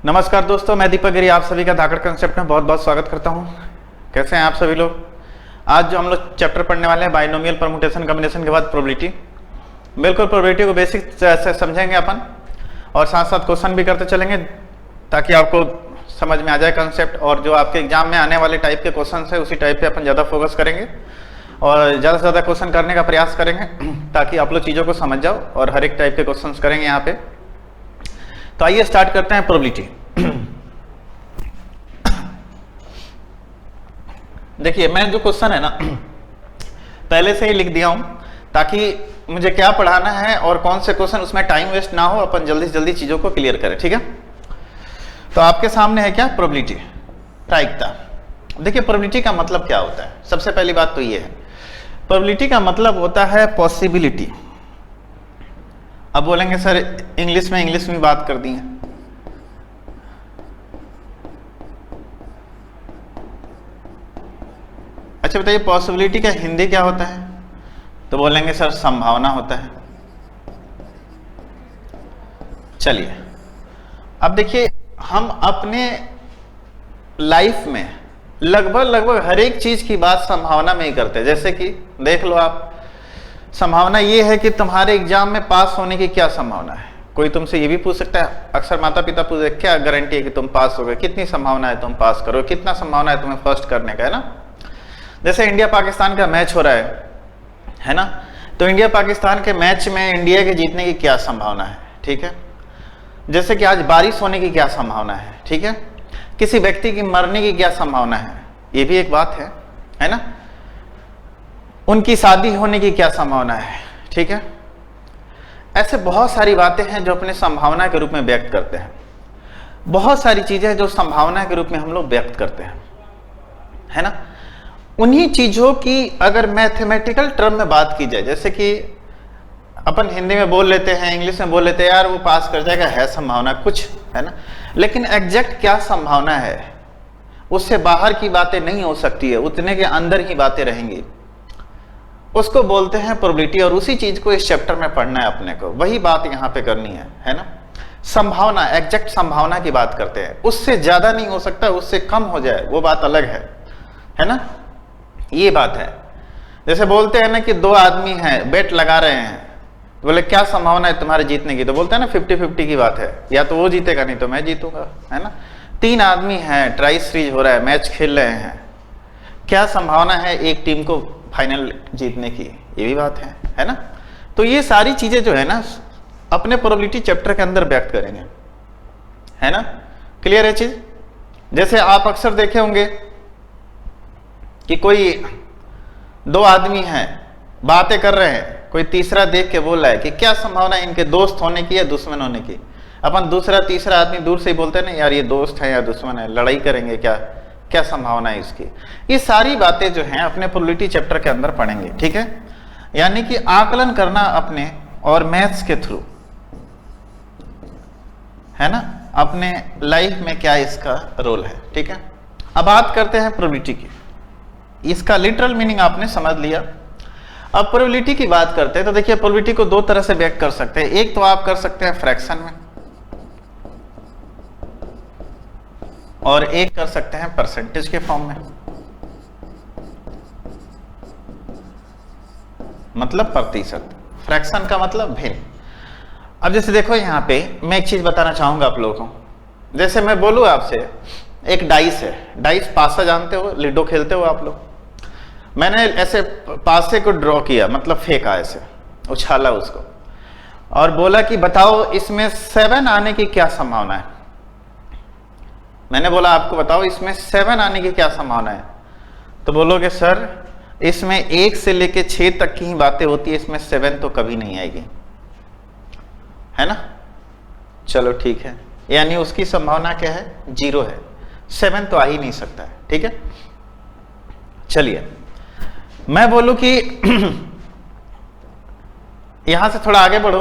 नमस्कार दोस्तों, मैं दीपक गिरी आप सभी का धाकड़ कंसेप्ट में बहुत बहुत स्वागत करता हूं। कैसे हैं आप सभी लोग। आज जो हम लोग चैप्टर पढ़ने वाले हैं बाइनोमियल परम्यूटेशन कॉम्बिनेशन के बाद प्रोबेबिलिटी। बिल्कुल प्रोबेबिलिटी को बेसिक से समझेंगे अपन और साथ साथ क्वेश्चन भी करते चलेंगे ताकि आपको समझ में आ जाए कंसेप्ट। और जो आपके एग्जाम में आने वाले टाइप के क्वेश्चन है उसी टाइप पे अपन ज़्यादा फोकस करेंगे और ज़्यादा से ज़्यादा क्वेश्चन करने का प्रयास करेंगे ताकि आप लोग चीज़ों को समझ जाओ और हर एक टाइप के क्वेश्चन करेंगे यहाँ पे। तो आइए स्टार्ट करते हैं प्रोबेबिलिटी। देखिए मैं जो क्वेश्चन है ना पहले से ही लिख दिया हूं ताकि मुझे क्या पढ़ाना है और कौन से क्वेश्चन उसमें टाइम वेस्ट ना हो, अपन जल्दी से जल्दी चीजों को क्लियर करें। ठीक है, तो आपके सामने है क्या प्रोबेबिलिटी, प्रायिकता। देखिए प्रोबेबिलिटी का मतलब क्या होता है। सबसे पहली बात तो ये है, प्रोबेबिलिटी का मतलब होता है पॉसिबिलिटी। अब बोलेंगे सर इंग्लिश में बात कर दी है। अच्छा बताइए पॉसिबिलिटी का हिंदी क्या होता है, तो बोलेंगे सर संभावना होता है। चलिए अब देखिए हम अपने लाइफ में लगभग हर एक चीज की बात संभावना में ही करते हैं। जैसे कि देख लो आप, संभावना ये है कि तुम्हारे एग्जाम में पास होने की क्या संभावना है। कोई तुमसे ये भी पूछ सकता है, अक्सर माता पिता पूछते क्या गारंटी है कि तुम पास हो गए, कितनी संभावना है तुम पास करो, कितना संभावना है तुम्हें फर्स्ट करने का, है ना। जैसे इंडिया पाकिस्तान का मैच हो रहा है ना, तो इंडिया पाकिस्तान के मैच में इंडिया के जीतने की क्या संभावना है। ठीक है, जैसे कि आज बारिश होने की क्या संभावना है। ठीक है, किसी व्यक्ति की मरने की क्या संभावना है, ये भी एक बात है ना। उनकी शादी होने की क्या संभावना है। ठीक है, ऐसे बहुत सारी बातें हैं जो अपने संभावना के रूप में व्यक्त करते हैं। बहुत सारी चीजें जो संभावना के रूप में हम लोग व्यक्त करते हैं, है ना। उन्हीं चीजों की अगर मैथमेटिकल टर्म में बात की जाए, जैसे कि अपन हिंदी में बोल लेते हैं, इंग्लिश में बोल लेते हैं, यार वो पास कर जाएगा, है संभावना कुछ, है ना। लेकिन एग्जैक्ट क्या संभावना है, उससे बाहर की बातें नहीं हो सकती है, उतने के अंदर ही बातें रहेंगी, उसको बोलते हैं प्रोबेबिलिटी। और उसी चीज को इस चैप्टर में पढ़ना है अपने को, वही बात यहाँ पे करनी है ना। संभावना, एग्जैक्ट संभावना की बात करते हैं, उससे ज्यादा नहीं हो सकता, उससे कम हो जाए वो बात अलग है ना। ये बात है। जैसे बोलते हैं ना कि दो आदमी हैं बेट लगा रहे हैं, तो बोले क्या संभावना है तुम्हारे जीतने की, तो बोलते हैं ना 50-50 की बात है, या तो वो जीतेगा नहीं तो मैं जीतूंगा, है ना। तीन आदमी हैं, ट्राई सीरीज हो रहा है, मैच खेल रहे हैं, क्या संभावना है एक टीम को फाइनल जीतने की, ये भी बात है ना। तो ये सारी चीजें जो है ना अपने प्रोबेबिलिटी चैप्टर के अंदर व्यक्त करेंगे, है ना। क्लियर है चीज। जैसे आप अक्सर देखे होंगे कि कोई दो आदमी हैं बातें कर रहे हैं, कोई तीसरा देख के बोल रहा है कि क्या संभावना है इनके दोस्त होने की या दुश्मन होने की। अपन दूसरा तीसरा आदमी दूर से ही बोलते हैं ना, यार ये दोस्त है या दुश्मन है, लड़ाई करेंगे क्या, क्या संभावना है इसकी। ये सारी बातें जो हैं अपने प्रोबेबिलिटी चैप्टर के अंदर पढ़ेंगे। ठीक है, यानी कि आकलन करना अपने और मैथ्स के थ्रू, है ना, अपने लाइफ में क्या इसका रोल है। ठीक है, अब बात करते हैं प्रोबेबिलिटी की। इसका लिटरल मीनिंग आपने समझ लिया। अब प्रोबेबिलिटी की बात करते हैं तो देखिए प्रोबेबिलिटी को दो तरह से व्यक्त कर सकते हैं। एक तो आप कर सकते हैं फ्रैक्शन में और एक कर सकते हैं परसेंटेज के फॉर्म में, मतलब प्रतिशत। फ्रैक्शन का मतलब भिन्न। अब जैसे देखो यहाँ पे मैं एक चीज बताना चाहूंगा आप लोगों को। जैसे मैं बोलूँ आपसे एक डाइस है, डाइस पासा जानते हो, लिडो खेलते हो आप लोग। मैंने ऐसे पासे को ड्रॉ किया, मतलब फेंका, ऐसे उछाला उसको और बोला कि बताओ इसमें 7 आने की क्या संभावना है। मैंने बोला आपको बताओ इसमें 7 आने की क्या संभावना है, तो बोलोगे सर इसमें 1 से लेके 6 तक की ही बातें होती है, इसमें 7 तो कभी नहीं आएगी, है ना। चलो ठीक है, यानी उसकी संभावना क्या है, 0 है, 7 तो आ ही नहीं सकता है। ठीक है, चलिए मैं बोलूं कि यहां से थोड़ा आगे बढ़ो।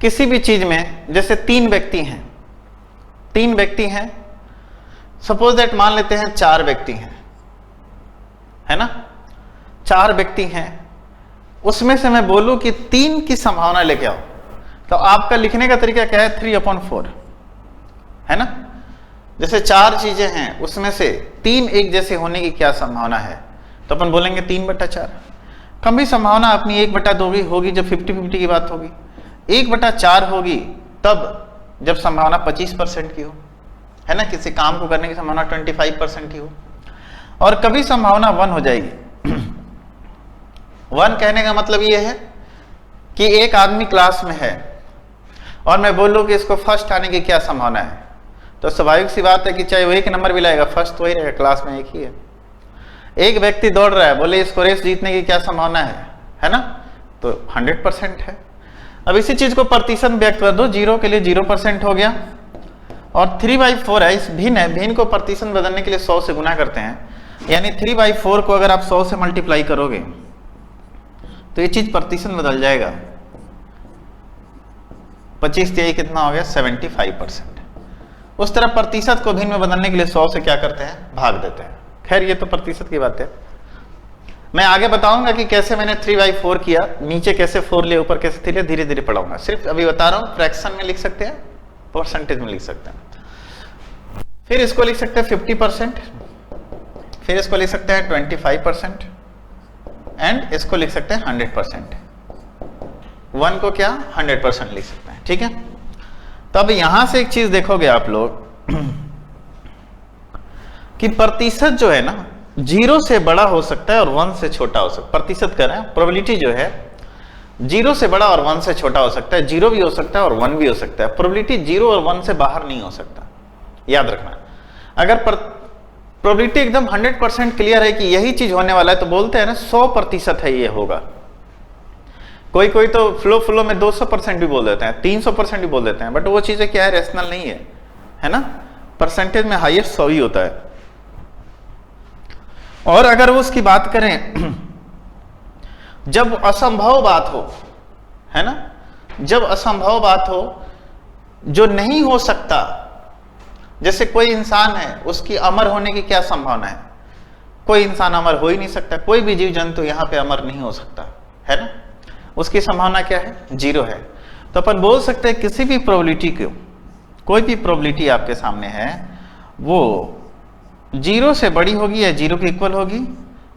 किसी भी चीज में जैसे 3 व्यक्ति हैं, सपोज दैट मान लेते हैं 4 व्यक्ति हैं, है ना। 4 व्यक्ति हैं, उसमें से मैं बोलूं कि 3 की संभावना लेके आओ, तो आपका लिखने का तरीका क्या है, 3/4, है ना। जैसे 4 चीजें हैं, उसमें से 3 एक जैसे होने की क्या संभावना है, तो अपन बोलेंगे 3/4। कम भी संभावना अपनी 1/2 भी होगी जब 50-50 की बात होगी, 1/4 होगी तब जब संभावना 25% की हो, है ना, किसी काम को करने की संभावना 25% की हो। और कभी संभावना 1 हो जाएगी। 1 कहने का मतलब ये है कि एक आदमी क्लास में है और मैं बोलूं कि इसको फर्स्ट आने की क्या संभावना है, तो स्वाभाविक सी बात है कि चाहे वो 1 नंबर भी लाएगा, फर्स्ट वही रहेगा, क्लास में एक ही है। एक व्यक्ति दौड़ रहा है, बोले इसको रेस जीतने की क्या संभावना है ना, तो 100% है। अब इसी चीज को प्रतिशत व्यक्त कर दो, 0 के लिए 0% हो गया, और 3/4 है, इस भिन्न है, भिन्न को प्रतिशत बदलने के लिए 100 से गुना करते हैं, यानी 3/4 को अगर आप 100 से मल्टीप्लाई करोगे तो ये चीज प्रतिशत बदल जाएगा। 25 तिहाई कितना हो गया, 75%। उस तरह प्रतिशत को भिन्न में बदलने के लिए 100 से क्या करते हैं, भाग देते हैं। खैर ये तो प्रतिशत की बात है, मैं आगे बताऊंगा कि कैसे मैंने 3/4 किया, नीचे कैसे 4 लिया, ऊपर कैसे 3 लिया, धीरे धीरे पढ़ाऊंगा। सिर्फ अभी बता रहा हूं, फ्रैक्शन में लिख सकते हैं, परसेंटेज में लिख सकते हैं। फिर इसको लिख सकते हैं 50%, फिर इसको लिख सकते हैं 25% एंड इसको लिख सकते हैं 100%। 1 को क्या 100% लिख सकते हैं, ठीक है। तो अब यहां से एक चीज देखोगे आप लोग कि प्रतिशत जो है ना 0 से बड़ा हो सकता है और 1 से छोटा हो सकता है। प्रतिशत कर रहे हैं, प्रोबेबिलिटी जो है 0 से बड़ा और 1 से छोटा हो सकता है, 0 भी हो सकता है और 1 भी हो सकता है। प्रोबेबिलिटी 0 और 1 से बाहर नहीं हो सकता, याद रखना। अगर प्रोबेबिलिटी एकदम 100% क्लियर है कि यही चीज होने वाला है, तो बोलते हैं ना 100% है ये होगा। कोई कोई तो फ्लो में 200% भी बोल देते हैं, 300% भी बोल देते हैं, बट वो चीजें क्या है, रेशनल नहीं है ना। परसेंटेज में हाईएस्ट 100 ही होता है। और अगर वो उसकी बात करें जब असंभव बात हो, है ना, जब असंभव बात हो जो नहीं हो सकता, जैसे कोई इंसान है, उसकी अमर होने की क्या संभावना है, कोई इंसान अमर हो ही नहीं सकता, कोई भी जीव जंतु यहां पे अमर नहीं हो सकता, है ना, उसकी संभावना क्या है, 0 है। तो अपन बोल सकते हैं किसी भी प्रोबेबिलिटी को, कोई भी प्रोबेबिलिटी आपके सामने है वो 0 से बड़ी होगी या 0 के इक्वल होगी,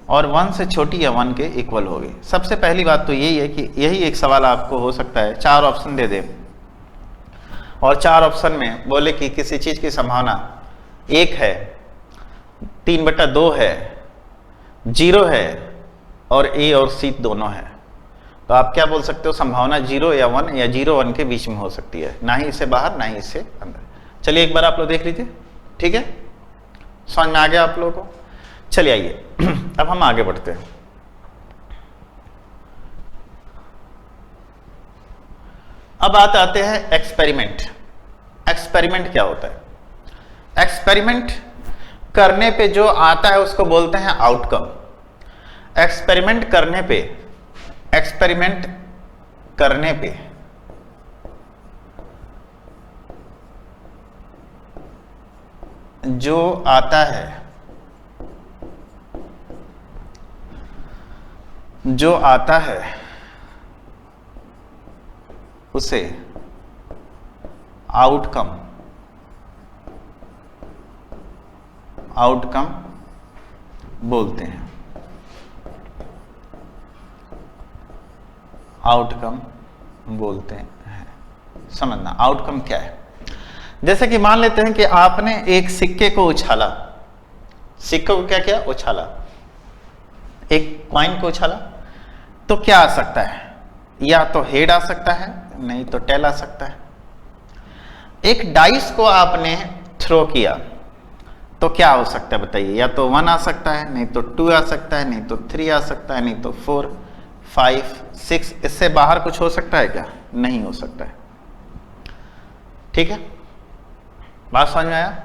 और 1 से छोटी या 1 के इक्वल होगी। सबसे पहली बात तो यही है कि यही एक सवाल आपको हो सकता है, 4 ऑप्शन दे दे और 4 ऑप्शन में बोले कि किसी चीज की संभावना 1 है, 3/2 है, 0 है और ए और सी दोनों है, तो आप क्या बोल सकते हो, संभावना 0 या 1 या 0-1 के बीच में हो सकती है, ना ही इससे बाहर ना ही इससे अंदर। चलिए एक बार आप लोग देख लीजिए, ठीक है, समझ में आ गया आप लोगों को। चलिए आइए अब हम आगे बढ़ते हैं। अब बात आते हैं एक्सपेरिमेंट। एक्सपेरिमेंट क्या होता है, एक्सपेरिमेंट करने पे जो आता है उसको बोलते हैं आउटकम। एक्सपेरिमेंट करने पे जो आता है, उसे आउटकम बोलते हैं। आउटकम बोलते हैं, समझना आउटकम क्या है। जैसे कि मान लेते हैं कि आपने एक सिक्के को उछाला, सिक्के को क्या किया, उछाला, एक कॉइन को उछाला, तो क्या आ सकता है, या तो हेड आ सकता है, नहीं तो टेल आ सकता है। एक डाइस को आपने थ्रो किया तो क्या हो सकता है बताइए, या तो 1 आ सकता है, नहीं तो 2 आ सकता है, नहीं तो 3 आ सकता है, नहीं तो 4, 5, 6, इससे बाहर कुछ हो सकता है क्या, नहीं हो सकता है, ठीक है, बात समझ में आया।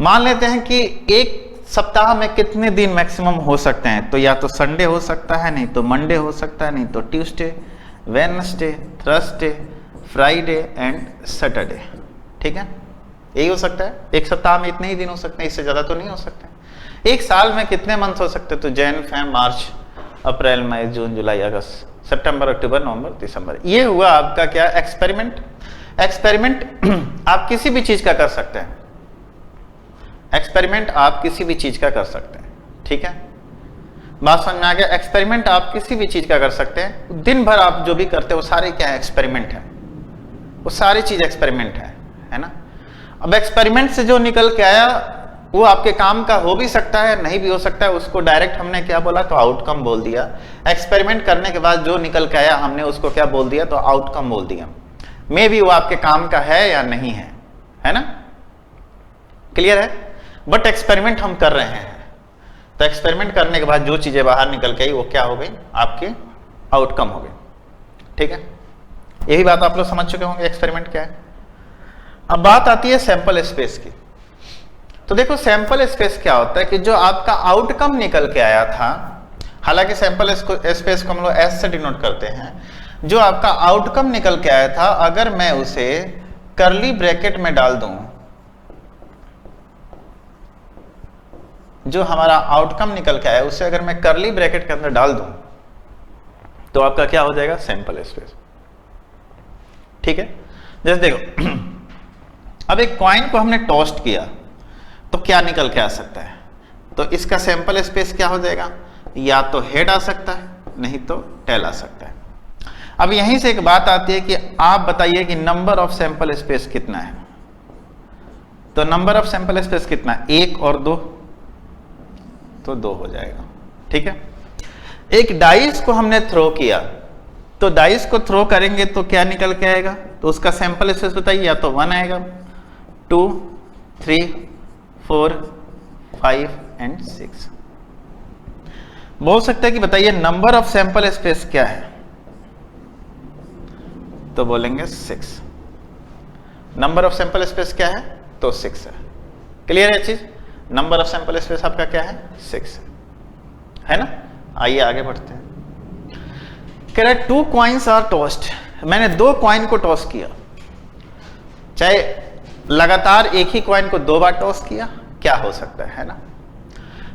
मान लेते हैं कि एक सप्ताह में कितने दिन मैक्सिमम हो सकते हैं, तो या तो संडे हो सकता है, नहीं तो मंडे हो सकता है, नहीं तो Tuesday, Wednesday, Thursday, Friday and Saturday, ठीक है, यही हो सकता है। एक सप्ताह में इतने ही दिन हो सकते हैं, इससे ज्यादा तो नहीं हो सकते। एक साल में कितने मंथ हो सकते हैं, तो जैन, फेब, मार्च, अप्रैल, मई, जून, जुलाई, अगस्त, सितंबर, अक्टूबर, नवंबर, दिसंबर। ये हुआ आपका क्या, एक्सपेरिमेंट। एक्सपेरिमेंट आप किसी भी चीज का कर सकते हैं, एक्सपेरिमेंट आप किसी भी चीज का कर सकते हैं, ठीक है, बात समझ में आ गया। एक्सपेरिमेंट आप किसी भी चीज का कर सकते हैं, दिन भर आप जो भी करते हैं वो सारे क्या है, एक्सपेरिमेंट है, वो सारी चीज एक्सपेरिमेंट है ना। अब एक्सपेरिमेंट से जो निकल के आया वो आपके काम का हो भी सकता है, नहीं भी हो सकता है, उसको डायरेक्ट हमने क्या बोला, तो आउटकम बोल दिया। एक्सपेरिमेंट करने के बाद जो निकल के आया हमने उसको क्या बोल दिया, तो आउटकम बोल दिया। मे भी वो आपके काम का है या नहीं है ना, क्लियर है। बट एक्सपेरिमेंट हम कर रहे हैं, तो एक्सपेरिमेंट करने के बाद जो चीजें बाहर निकल के आई वो क्या हो गई, आपकी आउटकम हो गई, ठीक है। यही बात आप लोग समझ चुके होंगे एक्सपेरिमेंट क्या है। अब बात आती है सैंपल स्पेस की। तो देखो सैंपल स्पेस क्या होता है कि जो आपका आउटकम निकल के आया था, हालांकि सैंपल स्पेस को हम लोग एस से डिनोट करते हैं, जो आपका आउटकम निकल के आया था अगर मैं उसे कर्ली ब्रैकेट में डाल दूं, जो हमारा आउटकम निकल के आया उसे अगर मैं कर्ली ब्रैकेट के अंदर डाल दूं तो आपका क्या हो जाएगा, सैंपल स्पेस, ठीक है। जैसे देखो अब एक कॉइन को हमने टॉस्ट किया तो क्या निकल के आ सकता है, तो इसका सैंपल स्पेस क्या हो जाएगा, या तो हेड आ सकता है नहीं तो टेल आ सकता है। अब यहीं से एक बात आती है कि आप बताइए कि नंबर ऑफ सैंपल स्पेस कितना है, तो नंबर ऑफ सैंपल स्पेस कितना है, 1 और 2, तो 2 हो जाएगा, ठीक है। एक डाइस को हमने थ्रो किया, तो डाइस को थ्रो करेंगे तो क्या निकल के आएगा, तो उसका सैंपल स्पेस बताइए, या तो 1 आएगा, 2, 3, 4, 5 एंड 6। बोल सकते हैं कि बताइए नंबर ऑफ सैंपल स्पेस क्या है, तो बोलेंगे 6। नंबर ऑफ सैंपल स्पेस क्या है, तो 6 है। क्लियर है चीज, नंबर ऑफ सैंपल स्पेस आपका क्या है, 6 है ना। आइए आगे बढ़ते हैं। कह रहा है 2 कॉइन्स आर टॉस्ड, मैंने 2 कॉइन को टॉस किया, चाहे लगातार एक ही कॉइन को 2 बार टॉस किया, क्या हो सकता है ना।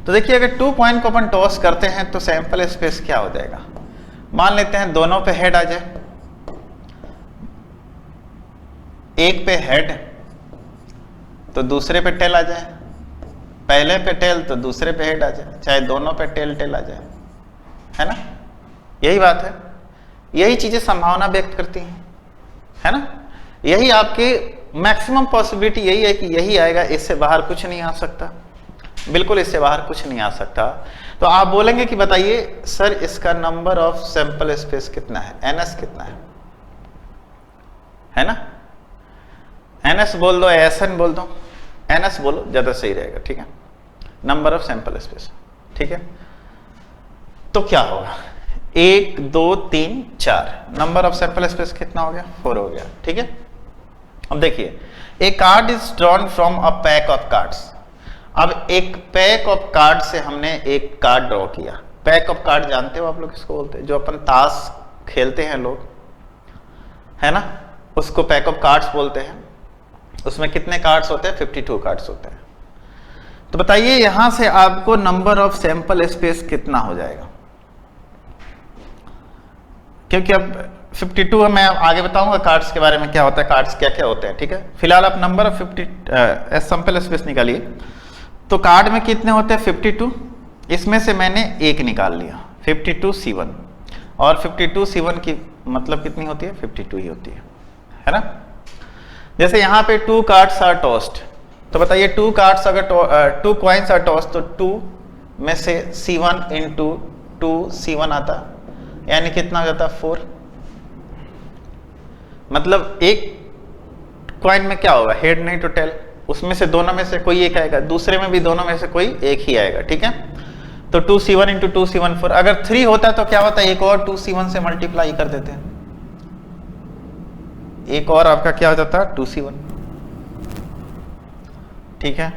तो देखिए अगर 2 कॉइन को अपन टॉस करते हैं तो सैंपल स्पेस क्या हो जाएगा, मान लेते हैं दोनों पे हेड आ जाए, एक पे हेड तो दूसरे पे टेल आ जाए, पहले पे टेल तो दूसरे पे हेड आ जाए, चाहे दोनों पे टेल टेल आ जाए, है ना। यही बात है, यही चीजें संभावना व्यक्त करती हैं, है ना। यही आपकी मैक्सिमम पॉसिबिलिटी यही है कि यही आएगा, इससे बाहर कुछ नहीं आ सकता, बिल्कुल इससे बाहर कुछ नहीं आ सकता। तो आप बोलेंगे कि बताइए सर इसका नंबर ऑफ सैंपल स्पेस कितना है, एनएस कितना है ना। एनएस बोल दो, एसएन बोल दो, एनएस बोलो ज्यादा सही रहेगा, ठीक है, नंबर ऑफ सैंपल स्पेस, ठीक है। तो क्या होगा, 1 2 3 4, नंबर ऑफ सैंपल स्पेस कितना हो गया, 4 हो गया, ठीक है। अब देखिए a card is drawn from a pack of cards. अब एक पैक ऑफ कार्ड से हमने एक कार्ड ड्रॉ किया। पैक ऑफ कार्ड जानते हो आप लोग किसको बोलते हैं, जो अपन ताश खेलते हैं लोग, है ना, उसको पैक ऑफ कार्ड्स बोलते हैं। उसमें कितने कार्ड्स होते हैं, 52 कार्ड्स होते हैं। तो बताइए यहां से आपको नंबर ऑफ सैंपल स्पेस कितना हो जाएगा, क्योंकि अब 52 मैं आगे बताऊंगा कार्ड्स के बारे में, क्या होता है, कार्ड्स क्या क्या होते हैं, ठीक है। फिलहाल आप नंबर ऑफ 50 सैंपल स्पेस निकालिए। तो कार्ड में कितने होते हैं, 52, इसमें से मैंने एक निकाल लिया, 52C1, और 52C1 की मतलब कितनी होती है, 52 ही होती है ना। जैसे यहाँ पे 2 कार्ड्स आर टॉस्ड, तो बताइए 2 कार्ड्स अगर 2 कॉइन्स आर टॉस्ड, तो 2 में से C1 इंटू 2C1 आता, यानी कितना हो जाता, 4। मतलब एक कॉइन में क्या होगा, हेड नहीं तो टेल, उसमें से दोनों में से कोई एक आएगा, दूसरे में भी दोनों में से कोई एक ही आएगा, ठीक है। तो 2C1 इंटू 2C1 4, अगर 3 होता तो क्या होता है, एक और 2C1 से मल्टीप्लाई कर देते हैं, एक और आपका क्या हो जाता है, 2C1, ठीक है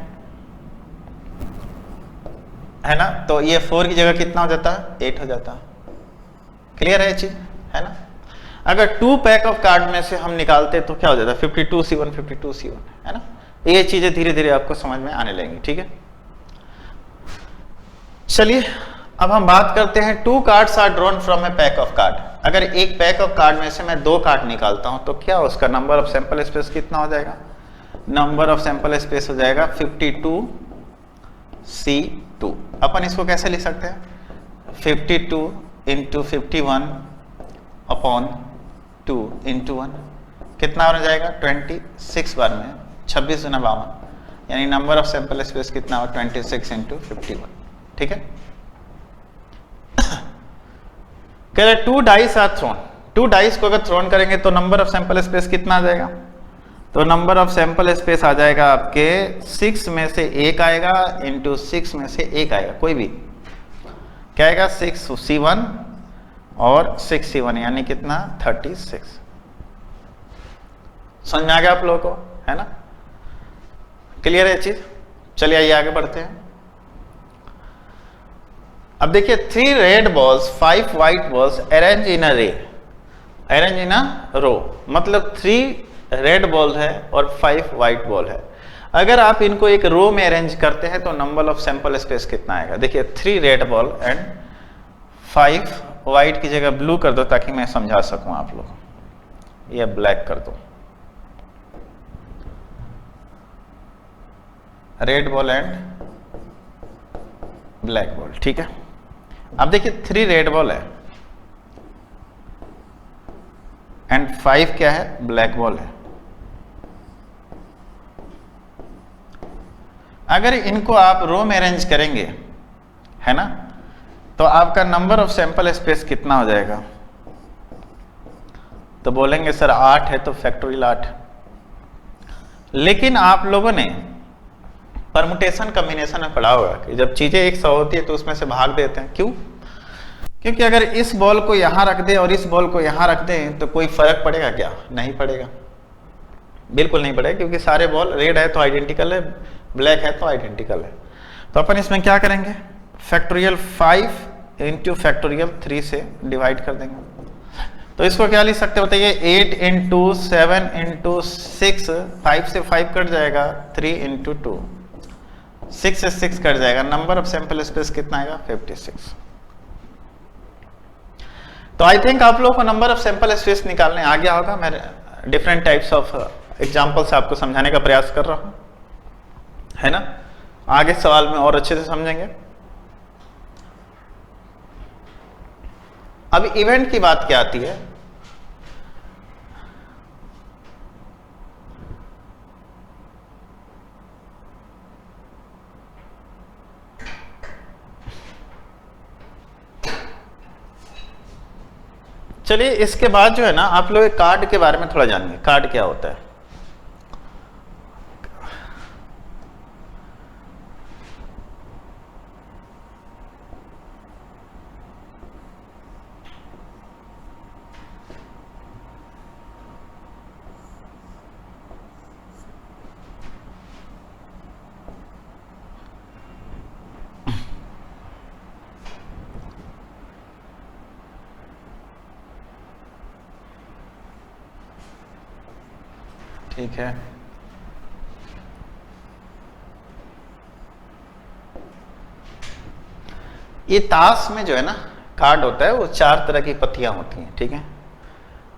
ना। तो ये 4 की जगह कितना हो जाता है, 8 हो जाता है। क्लियर है ये चीज, है ना। अगर 2 पैक ऑफ कार्ड में से हम निकालते तो क्या हो जाता है, 52C1 52C1, है ना। ये चीजें धीरे धीरे आपको समझ में आने लगेंगी, ठीक है। चलिए अब हम बात करते हैं 2 cards are drawn from a pack of card. अगर एक पैक ऑफ कार्ड में से मैं 2 कार्ड निकालता हूं तो क्या उसका नंबर ऑफ सैंपल स्पेस कितना हो जाएगा? नंबर ऑफ सैंपल स्पेस हो जाएगा 52C2। अपन इसको कैसे लिख सकते हैं? 52 इंटू 51 अपॉन 2 इंटू 1 कितना हो जाएगा? 26 बार में 26 गुना 52, यानी नंबर ऑफ सैंपल स्पेस कितना हो? 26 इंटू 51। ठीक है, कह रहे 2 डाइस आर थ्रोन। 2 डाइस को अगर थ्रोन करेंगे तो नंबर ऑफ सैंपल स्पेस कितना आ जाएगा? तो नंबर ऑफ सैंपल स्पेस आ जाएगा आपके 6 में से 1 आएगा इंटू 6 में से 1 आएगा, कोई भी क्या आएगा? 6C1 और 6C1 यानी कितना? 36। समझ में आ गया आप लोगों को, है ना? क्लियर है चीज? चलिए आइए आगे बढ़ते हैं। अब देखिए 3 red balls 5 white balls arrange in array, arrange in अ रो, मतलब 3 रेड बॉल है और 5 व्हाइट बॉल है। अगर आप इनको एक रो में अरेंज करते हैं तो नंबर ऑफ सैंपल स्पेस कितना आएगा? देखिए 3 रेड बॉल एंड 5 व्हाइट की जगह ब्लू कर दो ताकि मैं समझा सकूं आप लोग, या ब्लैक कर दो, red ball and black ball. ठीक है, अब देखिए 3 रेड बॉल है एंड 5 क्या है? ब्लैक बॉल है। अगर इनको आप रो में अरेंज करेंगे, है ना, तो आपका नंबर ऑफ सैंपल स्पेस कितना हो जाएगा? तो बोलेंगे सर 8 है तो फैक्टोरियल 8। लेकिन आप लोगों ने परमुटेशन कॉम्बिनेशन में पढ़ा होगा कि जब चीजें एक सौ होती है तो उसमें से भाग देते हैं। क्यों? क्योंकि अगर इस बॉल को यहां रख दे और इस बॉल को यहां रख दे तो कोई फर्क पड़ेगा क्या? नहीं पड़ेगा, बिल्कुल नहीं पड़ेगा, क्योंकि सारे बॉल रेड है तो आइडेंटिकल है, ब्लैक है तो आइडेंटिकल है। तो अपन इसमें क्या करेंगे? फैक्टोरियल 5 इंटू फैक्टोरियल 3 से डिवाइड कर देंगे। तो इसको क्या लिख सकते बताइए? 8 इंटू 7 इंटू 6, 5 से 5 कट जाएगा, 3 इंटू 2, 6 से 6 कट जाएगा, नंबर ऑफ सैंपल स्पेस कितना आएगा? 56। तो आई थिंक आप लोगों को नंबर ऑफ सैंपल स्पेस निकालने आ गया होगा। मैं डिफरेंट टाइप्स ऑफ एग्जांपल से आपको समझाने का प्रयास कर रहा हूं, है ना? आगे सवाल में और अच्छे से समझेंगे। अब इवेंट की बात क्या आती है? चलिए इसके बाद जो है ना, आप लोग कार्ड के बारे में थोड़ा जानिए। कार्ड क्या होता है? ठीक है, ये ताश में जो है ना कार्ड होता है वो 4 तरह की पत्तियां होती हैं। ठीक है,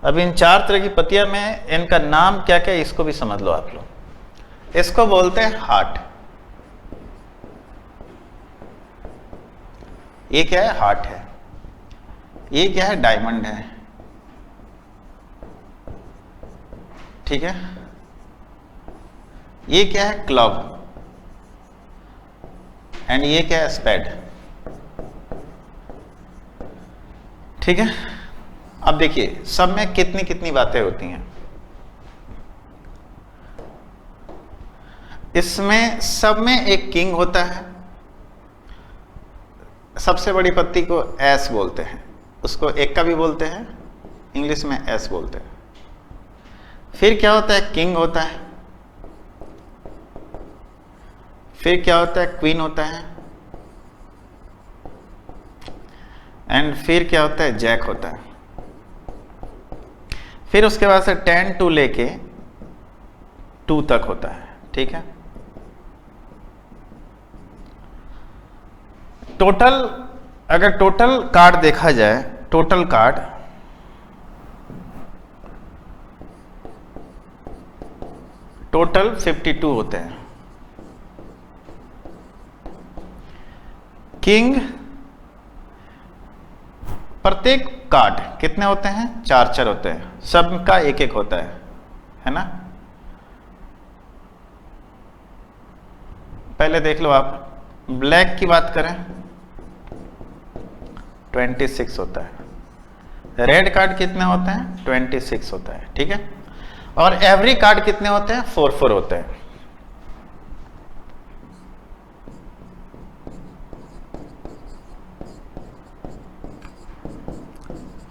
अब इन 4 तरह की पत्तियां में इनका नाम क्या क्या है इसको भी समझ लो आप लोग। इसको बोलते हैं हार्ट। ये क्या है? हार्ट है। ये क्या है? डायमंड है। ठीक है, ये क्या है? क्लब। एंड ये क्या है? स्पेड। ठीक है, अब देखिए सब में कितनी कितनी बातें होती हैं। इसमें सब में एक किंग होता है। सबसे बड़ी पत्ती को एस बोलते हैं, उसको एक का भी बोलते हैं, इंग्लिश में एस बोलते हैं। फिर क्या होता है? किंग होता है। फिर क्या होता है? क्वीन होता है। एंड फिर क्या होता है? जैक होता है। फिर उसके बाद से 10 टू लेके 2 तक होता है। ठीक है, टोटल अगर टोटल कार्ड देखा जाए, टोटल कार्ड टोटल 52 होते हैं। किंग, प्रत्येक कार्ड कितने होते हैं? 4 होते हैं, सबका एक एक होता है ना। पहले देख लो आप, ब्लैक की बात करें 26 होता है, रेड कार्ड कितने होते हैं? 26 होता है, ठीक है। और एवरी कार्ड कितने होते हैं? 4 होते हैं।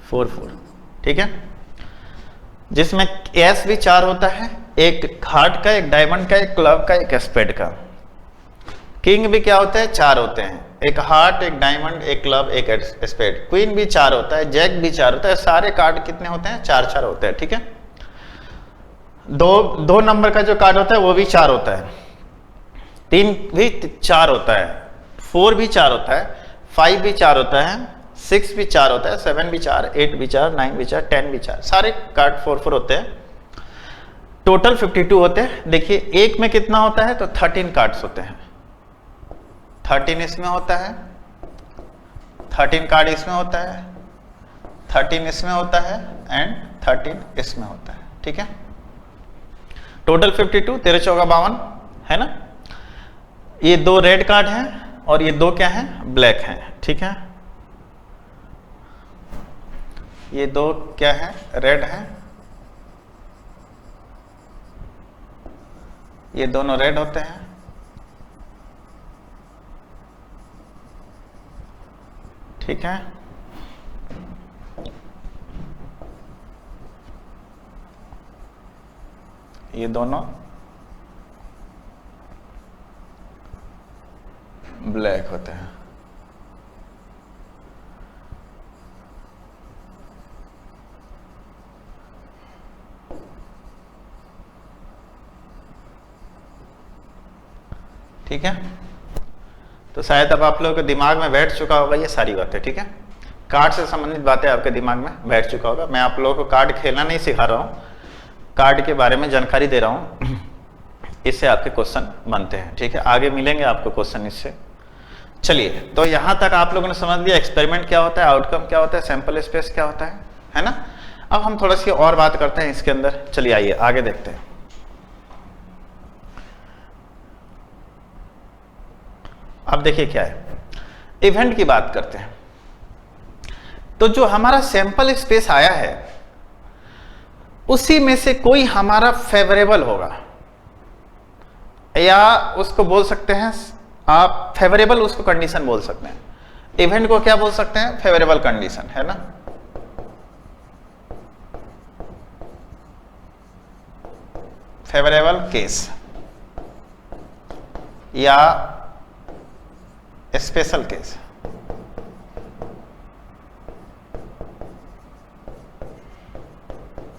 फोर, ठीक है, जिसमें एस भी 4 होता है, एक हार्ट का, एक डायमंड का, एक क्लब का, एक स्पेड का। किंग भी क्या होता है? 4 होते हैं, एक हार्ट, एक डायमंड, एक क्लब, एक स्पेड। क्वीन भी 4 होता है, जैक भी 4 होता है। सारे कार्ड कितने होते हैं? 4 होते हैं, ठीक है। दो नंबर का जो कार्ड होता है वो भी 4 होता है, 3 भी 4 होता है, 4 भी 4 होता है, 5 भी 4 होता है, 6 भी 4 होता है, 7 भी 4, 8 भी 4, 9 भी 4, 10 भी 4। सारे कार्ड 4 होते हैं। टोटल 52 होते हैं। देखिए एक में कितना होता है? तो 13 कार्ड्स होते हैं। 13 इसमें होता है, 13 कार्ड इसमें होता है, 13 इसमें होता है एंड 13 इसमें होता है, ठीक है। टोटल 52, 13 चौका 52 है ना। ये 2 रेड कार्ड हैं और ये 2 क्या हैं? ब्लैक हैं, ठीक है। ये 2 क्या है? रेड हैं, ये दोनों रेड होते हैं, ठीक है। ये दोनों ब्लैक होते हैं, ठीक है। तो शायद अब आप लोगों के दिमाग में बैठ चुका होगा ये सारी बातें, ठीक है। कार्ड से संबंधित बातें आपके दिमाग में बैठ चुका होगा। मैं आप लोगों को कार्ड खेलना नहीं सिखा रहा हूँ, कार्ड के बारे में जानकारी दे रहा हूँ, इससे आपके क्वेश्चन बनते हैं, ठीक है। आगे मिलेंगे आपको क्वेश्चन इससे। चलिए, तो यहाँ तक आप लोगों ने समझ लिया एक्सपेरिमेंट क्या होता है, आउटकम क्या होता है, सैंपल स्पेस क्या होता है ना। अब हम थोड़ा सी और बात करते हैं इसके अंदर। चलिए आइए आगे देखते हैं। अब देखिए क्या है, इवेंट की बात करते हैं। तो जो हमारा सैंपल स्पेस आया है उसी में से कोई हमारा फेवरेबल होगा, या उसको बोल सकते हैं आप फेवरेबल, उसको कंडीशन बोल सकते हैं। इवेंट को क्या बोल सकते हैं? फेवरेबल कंडीशन, है ना। फेवरेबल केस या स्पेशल केस।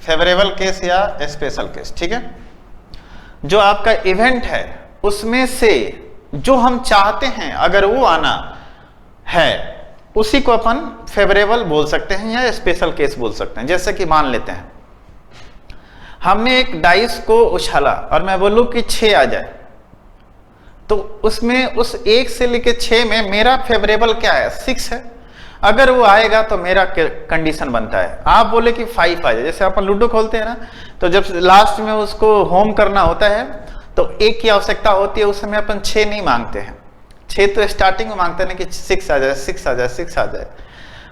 फेवरेबल केस या स्पेशल केस, ठीक है। जो आपका इवेंट है उसमें से जो हम चाहते हैं अगर वो आना है उसी को अपन फेवरेबल बोल सकते हैं या स्पेशल केस बोल सकते हैं। जैसे कि मान लेते हैं हमने एक डाइस को उछाला और मैं बोलूं कि 6 आ जाए, तो उसमें उस 1 से लेकर 6 में मेरा फेवरेबल क्या है? 6 है। अगर वो आएगा तो मेरा कंडीशन बनता है। आप बोले कि 5 आ जाए, जैसे अपन लूडो खोलते हैं ना, तो जब लास्ट में उसको होम करना होता है तो 1 की आवश्यकता होती है, उस समय अपन 6 नहीं मांगते हैं। 6 तो स्टार्टिंग में मांगते हैं कि 6 आ जाए, 6 आ जाए, 6 आ जाए।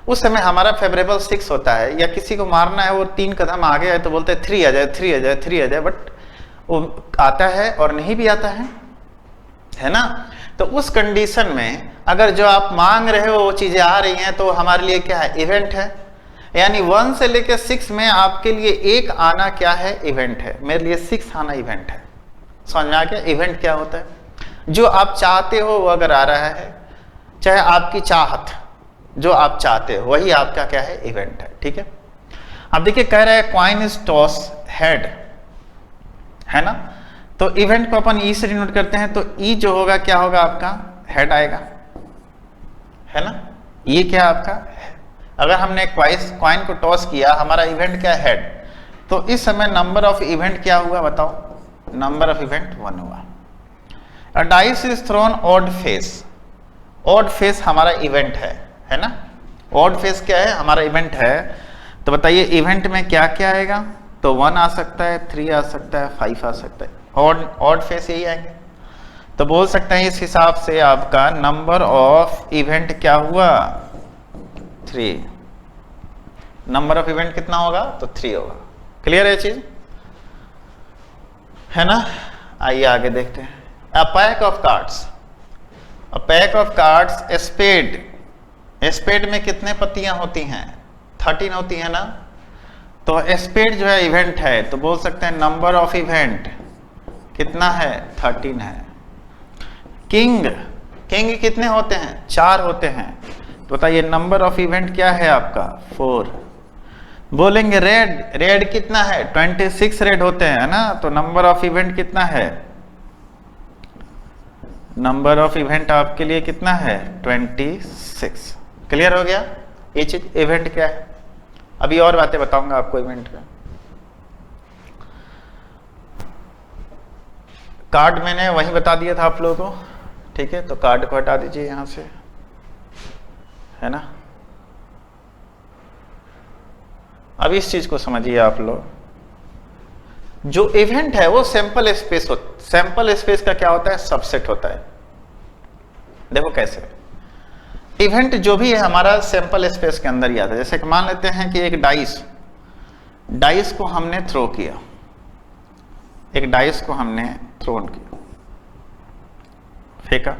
उस समय हमारा फेवरेबल 6 होता है। या किसी को मारना है, वो 3 कदम आगे है तो बोलते हैं 3 आ जाए, 3 आ जाए, 3 आ जाए, बट वो आता है और नहीं भी आता है ना। तो उस कंडीशन में अगर जो आप मांग रहे हो वो चीजें आ रही हैं तो हमारे लिए क्या है? इवेंट है। यानी 1 से लेकर 6 में आपके लिए 1 आना क्या है? इवेंट है। मेरे लिए 6 आना इवेंट है। समझ में आ गया इवेंट क्या होता है? जो आप चाहते हो वो अगर आ रहा है, चाहे आपकी चाहत, जो आप चाहते हो वही आपका क्या है? इवेंट है, ठीक है। अब देखिए कह रहा है कॉइन इज टॉस हेड, है ना। तो इवेंट को अपन ई से डिनोट करते हैं, तो ई जो होगा क्या होगा? आपका हेड आएगा, है ना। ये क्या आपका? अगर हमने कॉइन को टॉस किया, हमारा इवेंट क्या है? हेड। तो इस समय नंबर ऑफ इवेंट क्या हुआ बताओ? नंबर ऑफ इवेंट 1 हुआ। अ dice is throne odd face, odd face हमारा इवेंट है ना, ऑड फेस क्या है, हमारा इवेंट है। तो बताइए इवेंट में क्या क्या आएगा, तो 1 आ सकता है, 3 आ सकता है, 5 आ सकता है, ऑड फेस यही आएंगे। तो बोल सकते हैं इस हिसाब से आपका नंबर ऑफ इवेंट क्या हुआ, 3। नंबर ऑफ इवेंट कितना होगा, तो 3 होगा। क्लियर है चीज, है ना। आइए आगे देखते हैं। A pack of cards, a pack of cards, spade, spade में कितने पत्तियां होती हैं, 13 होती है ना। तो स्पेड जो है इवेंट है, तो बोल सकते हैं नंबर ऑफ इवेंट कितना है, 13 है। किंग, किंग कितने होते हैं, 4 होते हैं। तो बताइए नंबर ऑफ इवेंट क्या है आपका, 4। बोलेंगे रेड, रेड कितना है, 26 रेड होते हैं ना, तो नंबर ऑफ इवेंट कितना है, नंबर ऑफ इवेंट आपके लिए कितना है, 26। क्लियर हो गया ये चीज, इवेंट क्या है। अभी और बातें बताऊंगा आपको इवेंट का। कार्ड मैंने वहीं बता दिया था आप लोगों को, ठीक है। तो कार्ड को हटा दीजिए यहां से, है ना। अब इस चीज को समझिए आप लोग, जो इवेंट है वो सैंपल स्पेस सैंपल स्पेस का क्या होता है, सबसेट होता है। देखो कैसे, इवेंट जो भी है हमारा सैंपल स्पेस के अंदर ही आता है। जैसे कि मान लेते हैं कि एक डाइस को हमने थ्रो किया, एक डाइस को हमने थ्रोन किया, फेंका,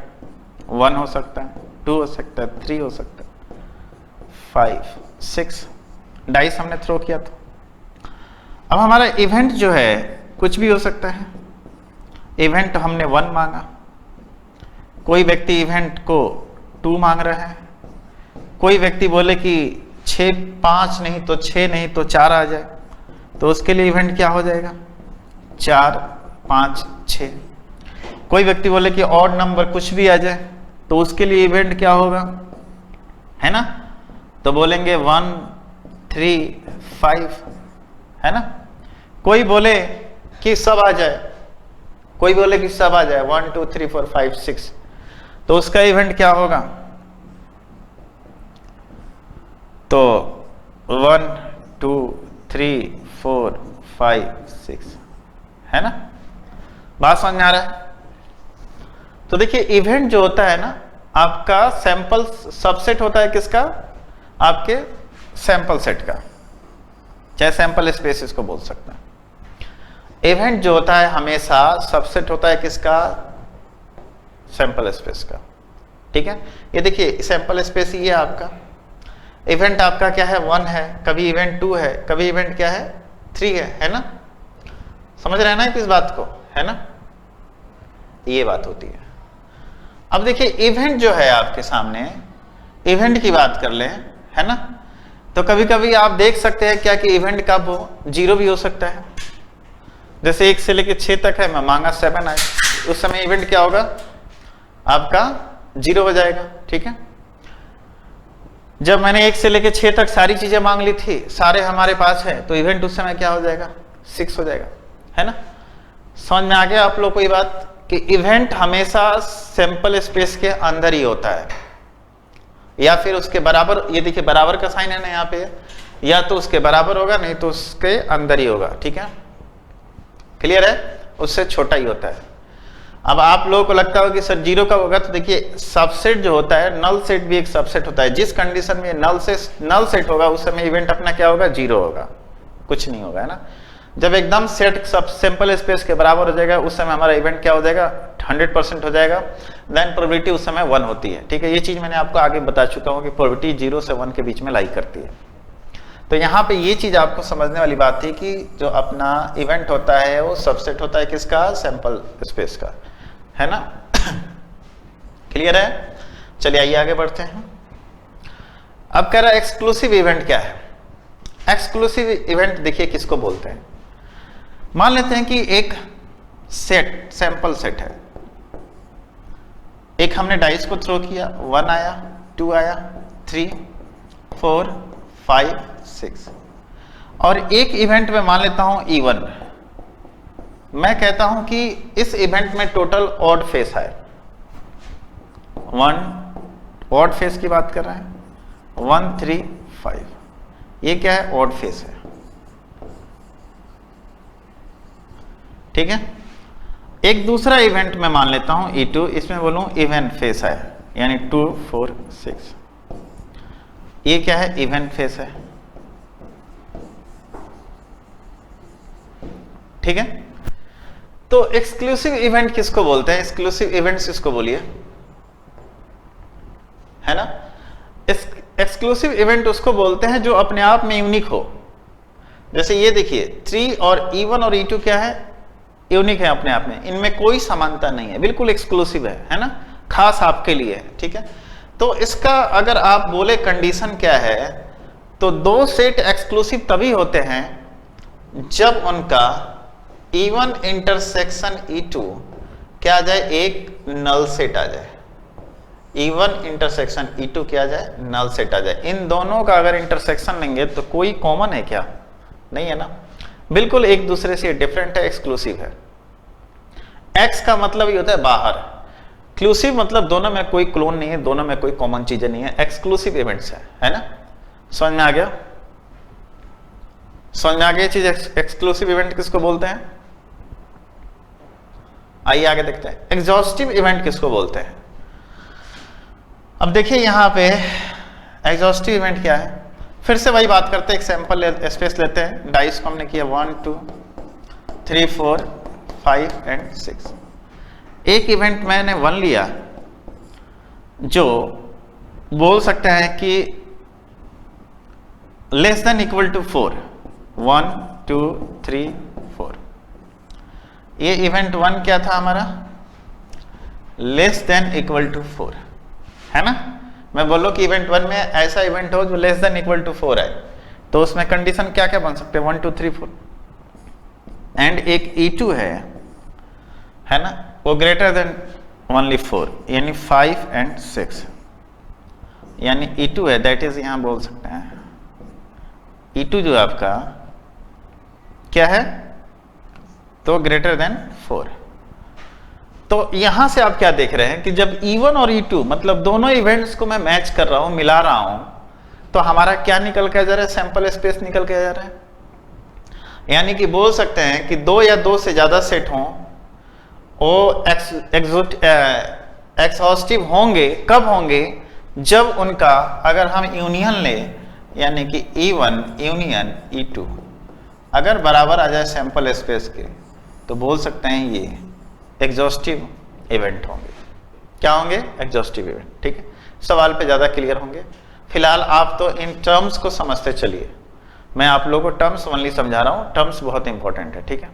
1 हो सकता है, 2 हो सकता है, 3 हो सकता है, 5, 6 डाइस हमने थ्रो किया। तो अब हमारा इवेंट जो है कुछ भी हो सकता है। इवेंट हमने 1 मांगा, कोई व्यक्ति इवेंट को 2 मांग रहा है, कोई व्यक्ति बोले कि 6, 5 नहीं तो 6 नहीं तो 4 आ जाए, तो उसके लिए इवेंट क्या हो जाएगा, 4, 5, 6। कोई व्यक्ति बोले कि ऑड नंबर कुछ भी आ जाए, तो उसके लिए इवेंट क्या होगा, है ना। तो बोलेंगे 1, 3, 5, है ना। कोई बोले कि सब आ जाए, कोई बोले कि सब आ जाए, 1, 2, 3, 4, 5, 6, तो उसका इवेंट क्या होगा, तो 1, 2, 3, 4, 5, 6, है ना। बात समझ में आ रहा है। तो देखिए इवेंट जो होता है ना आपका सैंपल सबसेट होता है किसका, आपके सैंपल सेट का, चाहे सैंपल स्पेस इसको बोल सकते हैं। इवेंट जो होता है हमेशा सबसेट होता है किसका, सैंपल स्पेस का, ठीक है। ये देखिए सैंपल स्पेस ये है आपका, इवेंट आपका क्या है, 1 है, कभी इवेंट 2 है, कभी इवेंट क्या है, 3 है ना। समझ रहे हैं ना इस बात को, है ना, ये बात होती है। अब देखिए इवेंट जो है आपके सामने, इवेंट की बात कर लें, है ना। तो कभी कभी आप देख सकते हैं क्या कि इवेंट कब हो, 0 भी हो सकता है। जैसे 1 से लेकर 6 तक है, मैं मांगा 7 आए, उस समय इवेंट क्या होगा आपका, 0 हो जाएगा, ठीक है। जब मैंने 1 से लेकर 6 तक सारी चीजें मांग ली थी, सारे हमारे पास है, तो इवेंट उस समय क्या हो जाएगा, 6 हो जाएगा, है ना। समझ में आ गया आप लोग को ये बात कि इवेंट हमेशा सैंपल स्पेस के अंदर ही होता है, या फिर उसके बराबर। ये देखिए बराबर का साइन है ना यहाँ पे, या तो उसके बराबर होगा, नहीं तो उसके अंदर ही होगा, ठीक है। क्लियर है, उससे छोटा ही होता है। अब आप लोगों को लगता होगा कि सर 0 कब होगा, तो देखिए सबसेट जो होता है, नल सेट भी एक सबसेट होता है। जिस कंडीशन में नल सेट होगा उस समय इवेंट अपना क्या होगा, 0 होगा, कुछ नहीं होगा, है ना। जब एकदम सेट सब सैंपल स्पेस के बराबर हो जाएगा उस समय हमारा इवेंट क्या हो जाएगा, 100% हो जाएगा। देन प्रोबेबिलिटी उस समय 1 होती है, ठीक है। ये चीज मैंने आपको आगे बता चुका हूँ कि प्रोबेबिलिटी 0 से 1 के बीच में लाई करती है। तो यहाँ पे ये चीज आपको समझने वाली बात थी कि जो अपना इवेंट होता है वो सबसेट होता है किसका, सैंपल स्पेस का, है ना। क्लियर है, चलिए आइए आगे बढ़ते हैं। अब कह रहा है एक्सक्लूसिव इवेंट क्या है। एक्सक्लूसिव इवेंट देखिए किसको बोलते हैं। मान लेते हैं कि एक सेट, सैंपल सेट है, एक हमने डाइस को थ्रो किया, 1 आया, 2 आया, 3, 4, 5, 6, और एक इवेंट में मान लेता हूं इवन, मैं कहता हूं कि इस इवेंट में टोटल ऑड फेस है, 1 ऑड फेस की बात कर रहे हैं, 1 3 5, ये क्या है, ऑड फेस है। ठीक है, एक दूसरा इवेंट मैं मान लेता हूं E2, इसमें बोलूं इवन फेस है, यानी 2 4 6, ये क्या है, इवन फेस है। ठीक है, तो एक्सक्लूसिव इवेंट किसको बोलते हैं, एक्सक्लूसिव इवेंट्स किसको बोलिए, है ना। एक्सक्लूसिव इवेंट उसको बोलते हैं जो अपने आप में यूनिक हो। जैसे ये देखिए 3 और E1 और E2 क्या है, यूनिक है अपने आप में, इनमें कोई समानता नहीं है, बिल्कुल एक्सक्लूसिव है ना, खास आपके लिए है। ठीक है, तो इसका अगर आप बोले कंडीशन क्या है, तो दो सेट एक्सक्लूसिव तभी होते हैं जब उनका E1 इंटरसेक्शन E2 क्या आ जाए, एक नल सेट आ जाए। E1 इंटरसेक्शन E2 क्या आ जाए, नल सेट आ जाए। इन दोनों का अगर इंटरसेक्शन लेंगे तो कोई कॉमन है क्या, नहीं है ना, बिल्कुल एक दूसरे से डिफरेंट है, एक्सक्लूसिव है। X का मतलब ये होता है बाहर, क्लूसिव मतलब दोनों में कोई क्लोन नहीं है, दोनों में कोई कॉमन चीजें नहीं है, एक्सक्लूसिव इवेंट्स है ना। समझ में आ गया, समझ में आ गया चीज। एक्सक्लूसिव इवेंट किसको बोलते हैं, आइए आगे देखते हैं। एग्जॉस्टिव इवेंट किसको बोलते हैं। अब देखिए यहां पे एग्जॉस्टिव इवेंट क्या है, फिर से वही बात करते हैं, एक सैंपल स्पेस लेते हैं, डाइस को हमने किया 1 2 3 4 5 एंड 6। एक इवेंट मैंने 1 लिया जो बोल सकते हैं कि लेस देन इक्वल टू 4, 1 2 3 4। ये इवेंट 1 क्या था हमारा, लेस देन इक्वल टू 4, है ना। मैं बोलो कि इवेंट 1 में ऐसा इवेंट हो जो लेस देन इक्वल टू 4 है, तो उसमें कंडीशन क्या क्या बन सकते हैं, 1 2 3 4। एंड एक E2 है ना, वो ग्रेटर देन ओनली 4, यानी 5 एंड 6, यानी E2 है, दैट इज यहां बोल सकते हैं E2 जो आपका क्या है, तो ग्रेटर देन 4। तो यहां से आप क्या देख रहे हैं कि जब E1 और E2 मतलब दोनों इवेंट्स को मैं मैच कर रहा हूं, मिला रहा हूं, तो हमारा क्या निकल के जा रहा है, सैंपल स्पेस निकल के जा रहा है। यानी कि बोल सकते हैं कि 2 या 2 से ज्यादा सेट हों, वो एक्सहॉस्टिव होंगे, कब होंगे, जब उनका अगर हम यूनियन ले, यानी कि E1 यूनियन E2 अगर बराबर आ जाए सैंपल स्पेस के, तो बोल सकते हैं ये एग्जॉस्टिव इवेंट होंगे। क्या होंगे, एग्जॉस्टिव इवेंट। ठीक है, सवाल पे ज्यादा क्लियर होंगे। फिलहाल आप तो इन टर्म्स को समझते चलिए, मैं आप लोगों को टर्म्स ओनली समझा रहा हूं, टर्म्स बहुत इंपॉर्टेंट है। ठीक है,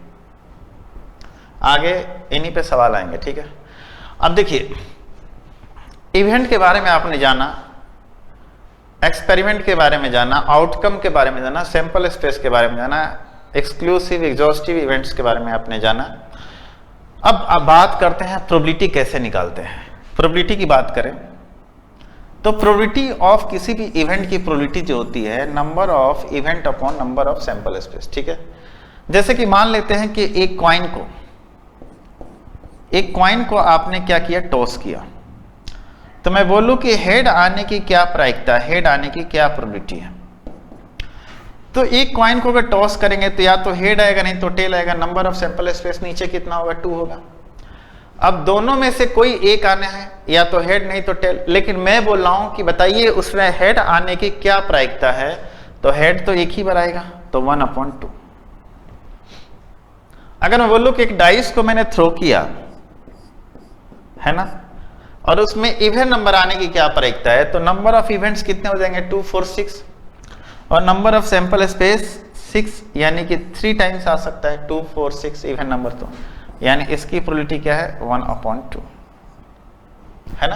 आगे इन्हीं पे सवाल आएंगे। ठीक है, अब देखिए इवेंट के बारे में आपने जाना, एक्सपेरिमेंट के बारे में जाना, आउटकम के बारे में जाना, सैंपल स्पेस के बारे में जाना, एक्सक्लूसिव एग्जॉस्टिव इवेंट्स के बारे में आपने जाना। अब बात करते हैं प्रोबेबिलिटी कैसे निकालते हैं। प्रोबेबिलिटी की बात करें तो प्रोबेबिलिटी ऑफ किसी भी इवेंट की प्रोबेबिलिटी जो होती है, number of event upon number of sample space. ठीक है, जैसे कि मान लेते हैं कि एक कॉइन को आपने क्या किया, टॉस किया, तो मैं बोलूं कि हेड आने की क्या प्रायिकता, हेड आने की क्या प्रोबेबिलिटी है। तो एक कॉइन को अगर टॉस करेंगे तो या तो हेड आएगा नहीं तो टेल आएगा, नंबर ऑफ सैंपल स्पेस नीचे कितना होगा, 2 होगा। अब दोनों में से कोई एक आना है, या तो हेड नहीं तो टेल, लेकिन मैं बोल रहा हूं कि बताइए उसमें हेड आने की क्या प्रायिकता है, तो हेड तो एक ही बार आएगा, तो 1/2। अगर मैं बोलूं कि एक डाइस को मैंने थ्रो किया है ना, और उसमें इवन नंबर आने की क्या प्रायिकता है, तो नंबर ऑफ इवेंट्स कितने हो जाएंगे, 2 4 6, और नंबर ऑफ सैंपल स्पेस 6, यानी कि 3 टाइम्स आ सकता है, 2 4 6 इवन नंबर, तो यानी इसकी प्रोबेबिलिटी क्या है, 1/2, है ना।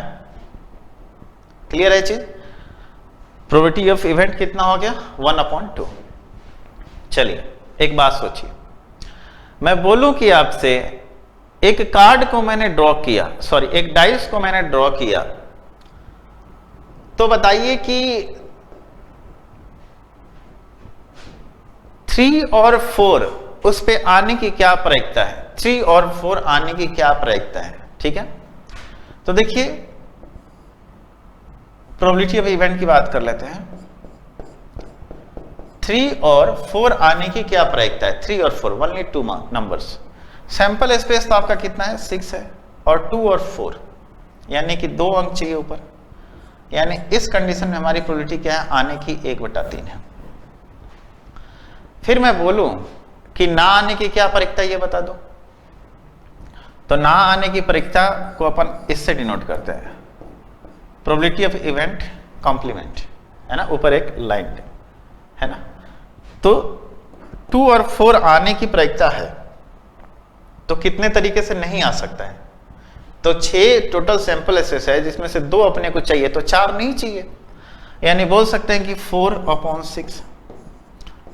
क्लियर है चीज, प्रोबेबिलिटी ऑफ इवेंट कितना हो गया, 1/2। चलिए एक बात सोचिए, मैं बोलूं कि आपसे एक कार्ड को मैंने ड्रॉ किया, सॉरी एक डाइस को मैंने ड्रॉ किया, तो बताइए कि 3 और 4 उस पे आने की क्या प्रायिकता है। 3 और 4 आने की क्या प्रायिकता है, ठीक है। तो देखिए प्रोबेबिलिटी ऑफ इवेंट की बात कर लेते हैं। 3 और 4 आने की क्या प्रायिकता है, 3 और 4, ओनली 2 नंबर्स। सैंपल स्पेस तो आपका कितना है, 6 है, और 2 और 4 यानी कि 2 अंक चाहिए ऊपर, यानी इस कंडीशन में हमारी प्रोबेबिलिटी क्या है, आने की 1/3 है। फिर मैं बोलूं कि ना आने की क्या प्रायिकता ये बता दो, तो ना आने की प्रायिकता को अपन इससे डिनोट करते हैं, प्रोबेबिलिटी ऑफ इवेंट कॉम्प्लीमेंट, है ना, ऊपर एक लाइन है ना। तो 2 और 4 आने की प्रायिकता है, तो कितने तरीके से नहीं आ सकता है, तो 6 टोटल सैंपल स्पेस है जिसमें से 2 अपने को चाहिए, तो 4 नहीं चाहिए, यानी बोल सकते हैं कि 4/6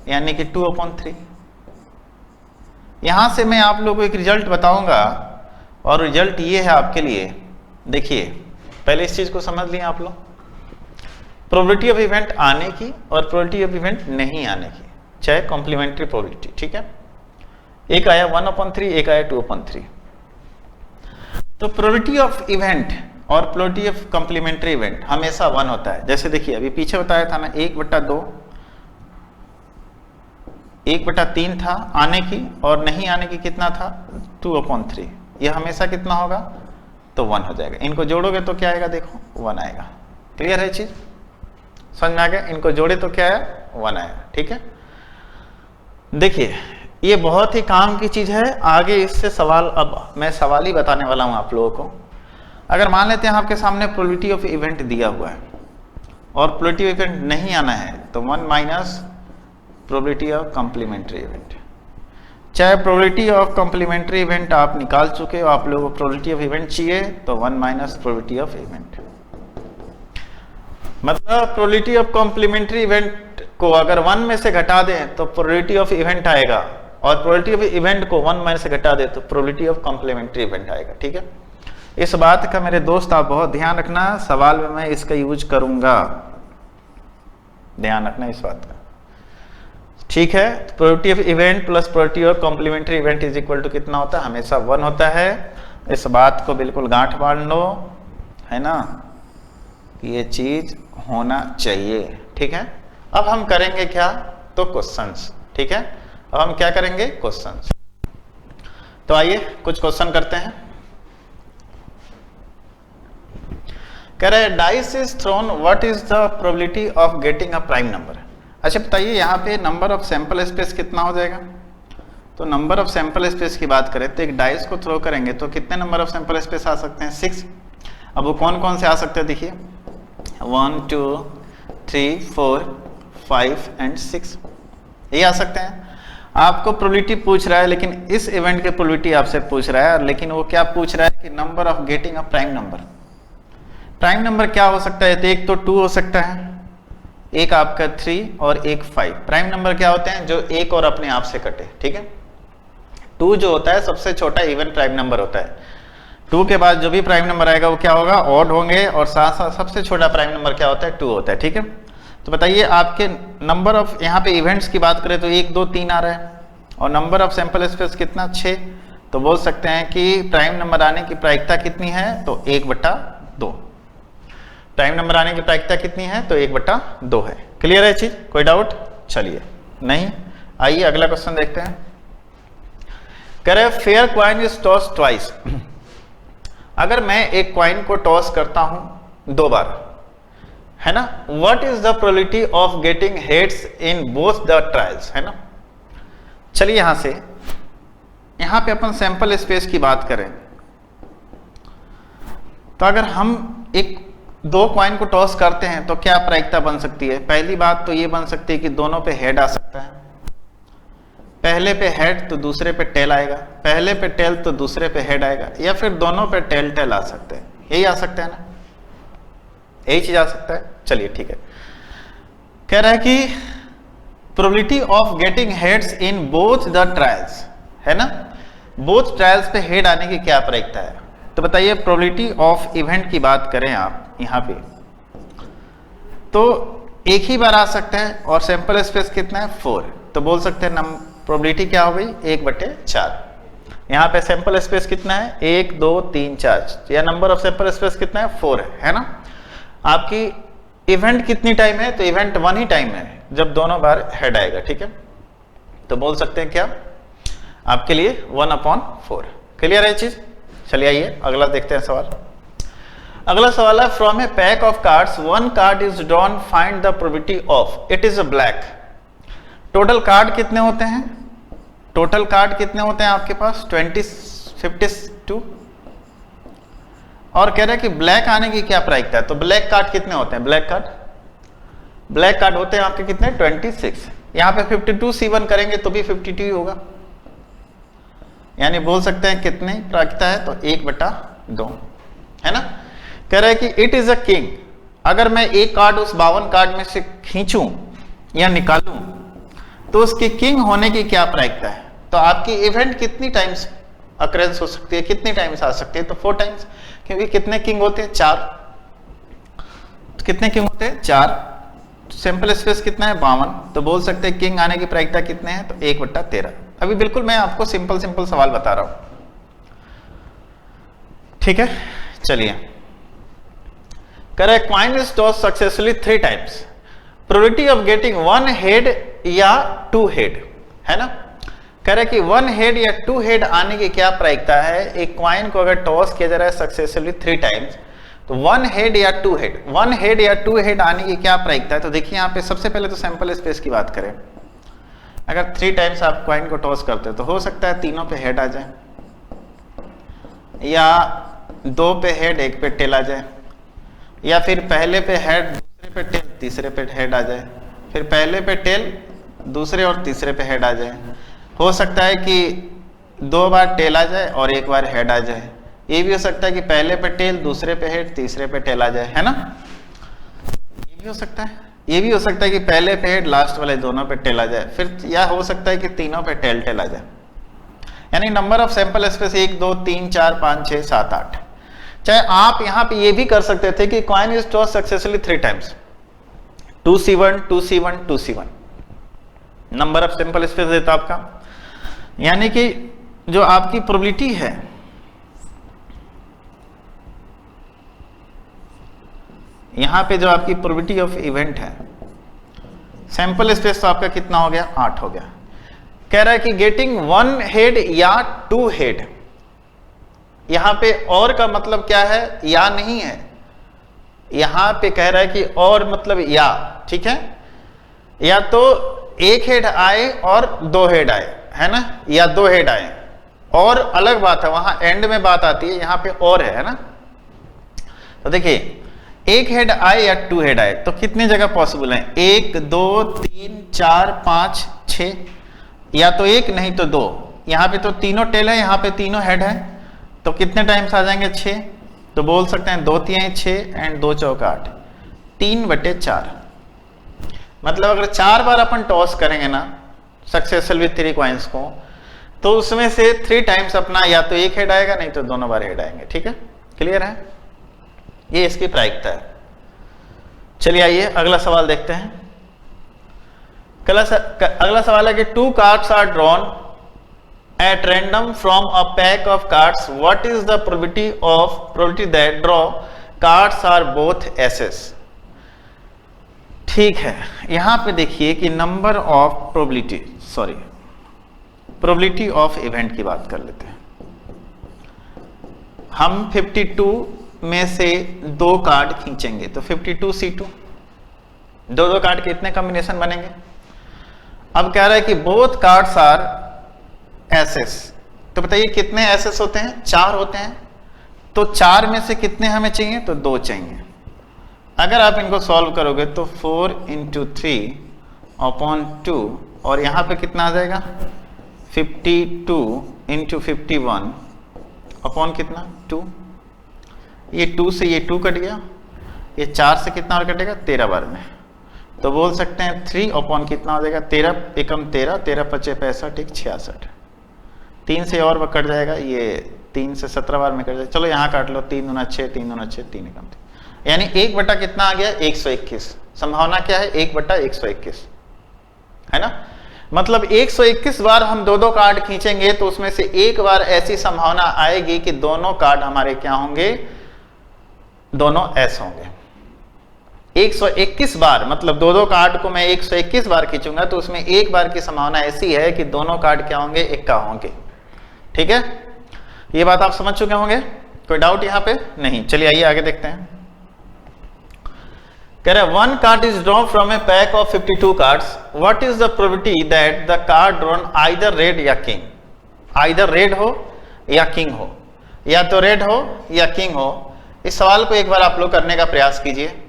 यानी कि 2/3। यहां से मैं आप लोगों को एक रिजल्ट बताऊंगा, और रिजल्ट ये है आपके लिए, देखिए पहले इस चीज को समझ लिए आप लोग, प्रोबेबिलिटी ऑफ इवेंट आने की और प्रोबेबिलिटी ऑफ इवेंट नहीं आने की, चाहे कॉम्प्लीमेंट्री प्रोबेबिलिटी, ठीक है। एक आया 1/3, एक आया 2/3। तो प्रोबेबिलिटी ऑफ इवेंट और प्रोबेबिलिटी ऑफ कॉम्प्लीमेंट्री इवेंट हमेशा 1 होता है। जैसे देखिए अभी पीछे बताया था ना, 1/2, 1/3 था आने की, और नहीं आने की कितना था, 2/3। यह हमेशा कितना होगा, तो 1 हो जाएगा। इनको जोड़ोगे तो क्या आएगा, देखो 1 आएगा। क्लियर है चीज, समझ में आ गया। इनको जोड़े तो क्या है, 1 आएगा, ठीक है। देखिए ये बहुत ही काम की चीज है, आगे इससे सवाल, अब मैं सवाल ही बताने वाला हूं आप लोगों को। अगर मान लेते हैं आपके सामने प्रोबेबिलिटी ऑफ इवेंट दिया हुआ है और प्रोबेबिलिटी ऑफ इवेंट नहीं आना है, तो 1 minus probability of complementary event. चाहे प्रोबेबिलिटी ऑफ कॉम्प्लीमेंट्री इवेंट आप निकाल चुके हो, आप लोगों को प्रोबेबिलिटी ऑफ इवेंट चाहिए, तो 1 माइनस प्रोबेबिलिटी ऑफ इवेंट। मतलब प्रोबेबिलिटी ऑफ कॉम्प्लीमेंट्री इवेंट को अगर 1 में से घटा दें तो प्रोबेबिलिटी ऑफ इवेंट आएगा, और प्रोबेबिलिटी ऑफ इवेंट को 1 में से घटा दे तो प्रोबेबिलिटी ऑफ कॉम्प्लीमेंट्री इवेंट आएगा, ठीक है। इस बात का मेरे दोस्त आप बहुत ध्यान रखना, सवाल में मैं इसका यूज करूंगा, ध्यान रखना इस बात का, ठीक है। Probability of event plus probability of complementary event is equal to कितना होता है, हमेशा 1 होता है। इस बात को बिल्कुल गांठ बांध लो, है ना, ये चीज होना चाहिए, ठीक है। अब हम करेंगे क्या, तो क्वेश्चंस, ठीक है। अब हम क्या करेंगे, क्वेश्चंस। तो आइए कुछ क्वेश्चन करते हैं। कह रहे dice is throne, what is the probability of getting a prime number. अच्छा बताइए यहाँ पे नंबर ऑफ सैंपल स्पेस कितना हो जाएगा, तो नंबर ऑफ सैंपल स्पेस की बात करें तो एक डाइस को थ्रो करेंगे तो कितने नंबर ऑफ सैंपल स्पेस आ सकते हैं, 6। अब वो कौन कौन से आ सकते हैं, देखिए 1 2 3 4 5 एंड 6, ये आ सकते हैं। आपको प्रोबेबिलिटी पूछ रहा है, लेकिन इस इवेंट की प्रोबेबिलिटी आपसे पूछ रहा है, लेकिन वो क्या पूछ रहा है कि number of getting a prime number. Prime number क्या हो सकता है, तो एक तो 2 हो सकता है, एक आपका 3 और एक 5। प्राइम नंबर क्या होते हैं, जो एक और अपने आप से कटे, ठीक है। 2 जो होता है सबसे छोटा इवन प्राइम नंबर होता है, 2 के बाद जो भी प्राइम नंबर आएगा वो क्या होगा, ऑड होंगे, और साथ साथ सबसे छोटा प्राइम नंबर क्या होता है, 2 होता है, ठीक है। तो बताइए आपके नंबर ऑफ, यहाँ पे इवेंट्स की बात करें तो 1 2 3 आ रहा है, और नंबर ऑफ सैंपल स्पेस कितना, 6। तो बोल सकते हैं कि प्राइम नंबर आने की प्रायिकता कितनी है, तो 1/2। प्राइम नंबर आने की प्रायिकता कितनी है, तो 1/2 है। क्लियर है चीज, कोई डाउट, चलिए नहीं। आइए अगला क्वेश्चन देखते हैं। कह रहे fair coin is toss twice. अगर मैं एक क्वाइन को टॉस करता हूं 2 बार, है ना, what is the probability of getting heads in both the trials, है ना। चलिए यहां से, यहां पे अपन सैंपल स्पेस की बात करें तो अगर हम एक 2 क्वाइन को टॉस करते हैं तो क्या प्रायिकता बन सकती है। पहली बात तो ये बन सकती है कि दोनों पे हेड आ सकता है, पहले पे हेड तो दूसरे पे टेल आएगा, पहले पे टेल तो दूसरे पे हेड आएगा, या फिर दोनों पे टेल टेल आ सकते हैं, यही आ सकता है ना, यही चीज आ सकता है। चलिए ठीक है, कह रहा है कि probability of getting heads in both the trials, है ना, बोथ ट्रायल्स पे हेड आने की क्या प्रायिकता है। तो बताइए प्रोबेबिलिटी ऑफ इवेंट की बात करें आप यहां पे, तो एक ही बार आ सकता है, और सैंपल स्पेस कितना है, 4। तो बोल सकते हैं प्रोबेबिलिटी क्या हो गई, 1/4। यहाँ पे सैंपल स्पेस कितना है, 1 2 3 4, या नंबर ऑफ सैंपल स्पेस कितना है, 4 है ना। आपकी इवेंट कितनी टाइम है, तो इवेंट 1 ही टाइम है जब दोनों बार हेड आएगा, ठीक है। तो बोल सकते हैं क्या आपके लिए 1/4। क्लियर है चीज। चलिए आइए अगला देखते हैं सवाल। अगला सवाल है, from a pack of cards one card is drawn, find the probability of it is a black. Total card कितने होते हैं, टोटल कार्ड कितने होते हैं आपके पास 52, और कह रहे हैं कि ब्लैक आने की क्या प्रायिकता है। तो ब्लैक कार्ड कितने होते हैं, ब्लैक कार्ड होते हैं आपके कितने 26। यहां पे 52C1 करेंगे तो भी 52 होगा, यानी बोल सकते हैं कितनी प्रायिकता है, तो 1/2 है ना। कह रहा है कि इट इज अ किंग, अगर मैं एक कार्ड उस 52 कार्ड में से खींचूं या निकालूं तो उसके किंग होने की क्या प्रायिकता है। तो आपकी इवेंट कितनी टाइम्स अकरेंस हो सकती है, कितनी टाइम्स आ सकती है, तो 4 टाइम्स, क्योंकि कितने किंग होते हैं 4, तो कितने किंग होते हैं 4, सैंपल स्पेस कितना है 52, तो बोल सकते हैं किंग आने की प्रायिकता कितने हैं, तो 1/13। अभी बिल्कुल मैं आपको सिंपल सवाल बता रहा हूं, ठीक है। चलिए, correct coin is toss successfully 3 times, probability of getting 1 head या 2 हेड, है ना। कह रहे कि 1 हेड या 2 हेड आने की क्या प्रायिकता है। एक क्वाइन को अगर टॉस किया जा रहा है सक्सेसफुली 3 टाइम्स, तो 1 हेड या 2 हेड, 1 हेड या 2 हेड आने की क्या प्रायिकता है। तो देखिए यहाँ पे सबसे पहले तो सैंपल स्पेस की बात करें, अगर 3 टाइम्स आप क्वाइन को टॉस करते हैं तो हो सकता है तीनों पे हेड आ जाए, या 2 पे हेड 1 पे टेल आ जाए, या फिर पहले पे हेड दूसरे पे टेल तीसरे पे हेड आ जाए, फिर पहले पे टेल दूसरे और तीसरे पे हेड आ जाए। हो सकता है कि 2 बार टेल आ जाए और 1 बार हेड आ जाए। ये भी हो सकता है कि पहले पे टेल दूसरे पे हेड तीसरे पे टेल आ जाए, है ना। ये भी हो सकता है, ये भी हो सकता है कि पहले पे हेड लास्ट वाले दोनों पे टेल आ जाए, फिर या हो सकता है कि तीनों पे टेल आ जाए। यानी नंबर ऑफ सैंपल स्पेस 1 2 3 4 5 6 7 8। चाहे आप यहां पे ये भी कर सकते थे कि coin is toss successfully 3 times, 2C1 2C1 2C1, number of sample space देता आपका, यानी कि जो आपकी प्रोबेबिलिटी है यहां पे, जो आपकी प्रोबेबिलिटी ऑफ इवेंट है, सैंपल स्पेस तो आपका कितना हो गया 8 हो गया। कह रहा है कि गेटिंग 1 हेड या 2 हेड, यहां पे और का मतलब क्या है, या नहीं है, यहां पे कह रहा है कि और मतलब या, ठीक है, या तो 1 हेड आए और 2 हेड आए, है ना, या 2 हेड आए, और अलग बात है, वहां एंड में बात आती है, यहां पे और है ना। तो देखिए 1 हेड आए या 2 हेड आए, तो कितनी जगह पॉसिबल है, 1 2 3 4 5 6, या तो 1 नहीं तो 2, यहां पे तो तीनों टेल है, यहां पे तीनों हेड है, तो कितने टाइम्स आ जाएंगे 6, तो बोल सकते हैं 2 3 6 एंड 2 4 8, 3/4। मतलब अगर 4 बार अपन टॉस करेंगे ना सक्सेसफुल विथ 3 कॉइन्स को, तो उसमें से 3 टाइम्स अपना या तो 1 हेड आएगा, नहीं तो दोनों बार हेड आएंगे, ठीक है। क्लियर है, ये इसकी प्रायिकता है। चलिए आइए अगला सवाल देखते हैं। अगला सवाल है कि 2 cards are drawn at random from a pack of cards, what is the probability that draw cards are both aces. ठीक है, यहां पे देखिए कि number of probability of event की बात कर लेते हैं। हम 52 में से 2 कार्ड खींचेंगे, तो 52C2, 2 कार्ड के इतने कॉम्बिनेशन बनेंगे। अब कह रहा है कि बोथ कार्ड्स आर एसेस, तो बताइए कितने एसेस होते हैं, 4 होते हैं, तो 4 में से कितने हमें चाहिए, तो 2 चाहिए। अगर आप इनको सॉल्व करोगे तो 4 × 3/2, और यहां पे कितना आ जाएगा 52 × 51 अपॉन कितना 2, ये 2 से ये 2 कट गया, ये 4 से कितना और कटेगा 13 बार में, तो बोल सकते हैं 3 अपॉन कितना हो जाएगा 13 एकम 13, 13 पचे 65 एक 66, 3 से और कट जाएगा, ये 3 से 17 बार में कट जाएगा। चलो यहाँ काट लो, 3 दूना 6, 3 दूना 6, 3 एकम 3, यानी 1 बटा कितना आ गया 121। संभावना क्या है 1/121, है ना। मतलब 121 बार हम दो दो कार्ड खींचेंगे तो उसमें से एक बार ऐसी संभावना आएगी कि दोनों कार्ड हमारे क्या होंगे, दोनों एस होंगे। 121 बार मतलब दो दो कार्ड को मैं 121 बार खींचूंगा तो उसमें एक बार की संभावना ऐसी है कि दोनों कार्ड क्या होंगे, इक्का होंगे। ठीक है, ये बात आप समझ चुके होंगे, कोई डाउट यहां पे नहीं। चलिए आइए आगे देखते हैं। कह रहे one card is drawn from a pack of 52 cards, what is the probability that the card drawn either red या किंग, आइदर रेड हो या किंग हो, या तो रेड हो या किंग हो। इस सवाल को एक बार आप लोग करने का प्रयास कीजिए।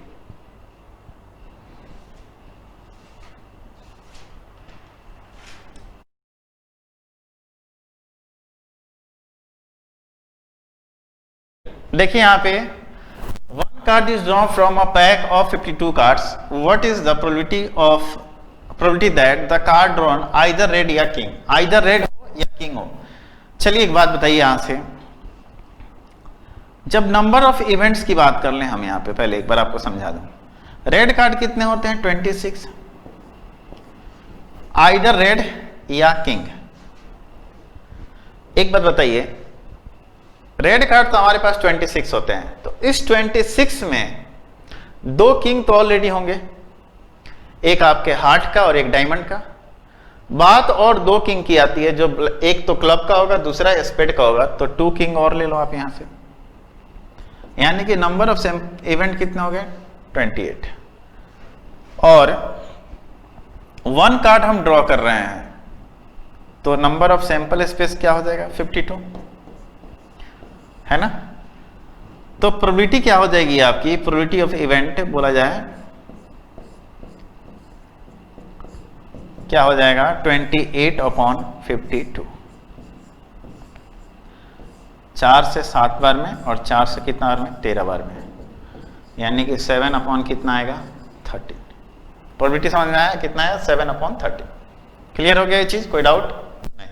देखिए यहां पे one card is drawn from a pack of 52 cards, what is the probability that the card drawn either red या किंग, आइदर रेड हो या किंग हो। चलिए एक बात बताइए यहां से, जब नंबर ऑफ इवेंट्स की बात कर लें हम यहां पे, पहले एक बार आपको समझा दूं, रेड कार्ड कितने होते हैं 26, आइदर रेड या किंग। एक बात बताइए, रेड कार्ड तो हमारे पास 26 होते हैं, तो इस 26 में दो किंग तो ऑलरेडी होंगे, एक आपके हार्ट का और एक डायमंड का। बात और दो किंग की आती है, जो एक तो क्लब का होगा दूसरा स्पेड का होगा, तो 2 किंग और ले लो आप यहां से, यानी कि नंबर ऑफ इवेंट कितने हो गए 28। और वन कार्ड हम ड्रॉ कर रहे हैं तो नंबर ऑफ सैंपल स्पेस क्या हो जाएगा 52, है ना। तो प्रोबेबिलिटी क्या हो जाएगी आपकी, प्रोबेबिलिटी ऑफ इवेंट बोला जाए क्या हो जाएगा 28/52, 4 से 7 बार में और 4 से कितना बार में 13 बार में, यानी कि 7 कितना आएगा 13। प्रोबेबिलिटी समझ में आया कितना है 7/13। क्लियर हो गया ये चीज, कोई डाउट नहीं।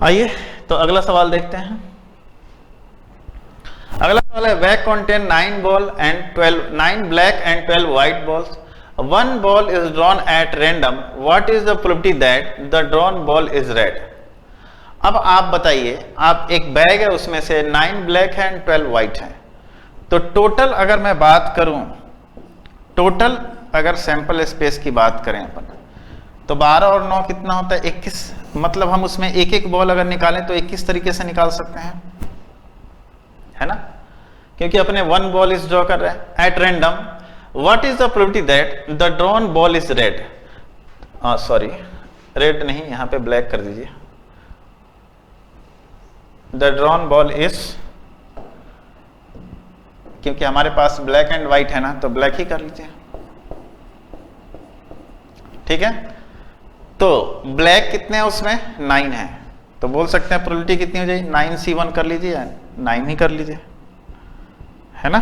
आइए तो अगला सवाल देखते हैं। अगला सवाल है bag contain 9 ball and 9 black and 12 white balls, one ball is drawn at random, what is the probability that the drawn ball is red. अब आप बताइए, आप एक बैग है उसमें से 9 ब्लैक है एंड 12 व्हाइट है, तो टोटल अगर मैं बात करूं, टोटल अगर सैंपल स्पेस की बात करें अपन, तो 12 और 9 कितना होता है 21, मतलब हम उसमें एक एक बॉल अगर निकालें तो 21 तरीके से निकाल सकते हैं, है ना, क्योंकि अपने वन बॉल इज ड्रॉ कर रहे हैं at random. What is the probability that the drawn ball is red, sorry red नहीं, यहां पे ब्लैक कर दीजिए, द ड्रॉन बॉल इज, क्योंकि हमारे पास ब्लैक एंड व्हाइट है ना, तो ब्लैक ही कर लीजिए। ठीक है, तो ब्लैक कितने हैं उसमें 9 है, तो बोल सकते हैं प्रोबेबिलिटी कितनी हो जाएगी 9C1 कर लीजिए या 9 ही कर लीजिए, है ना।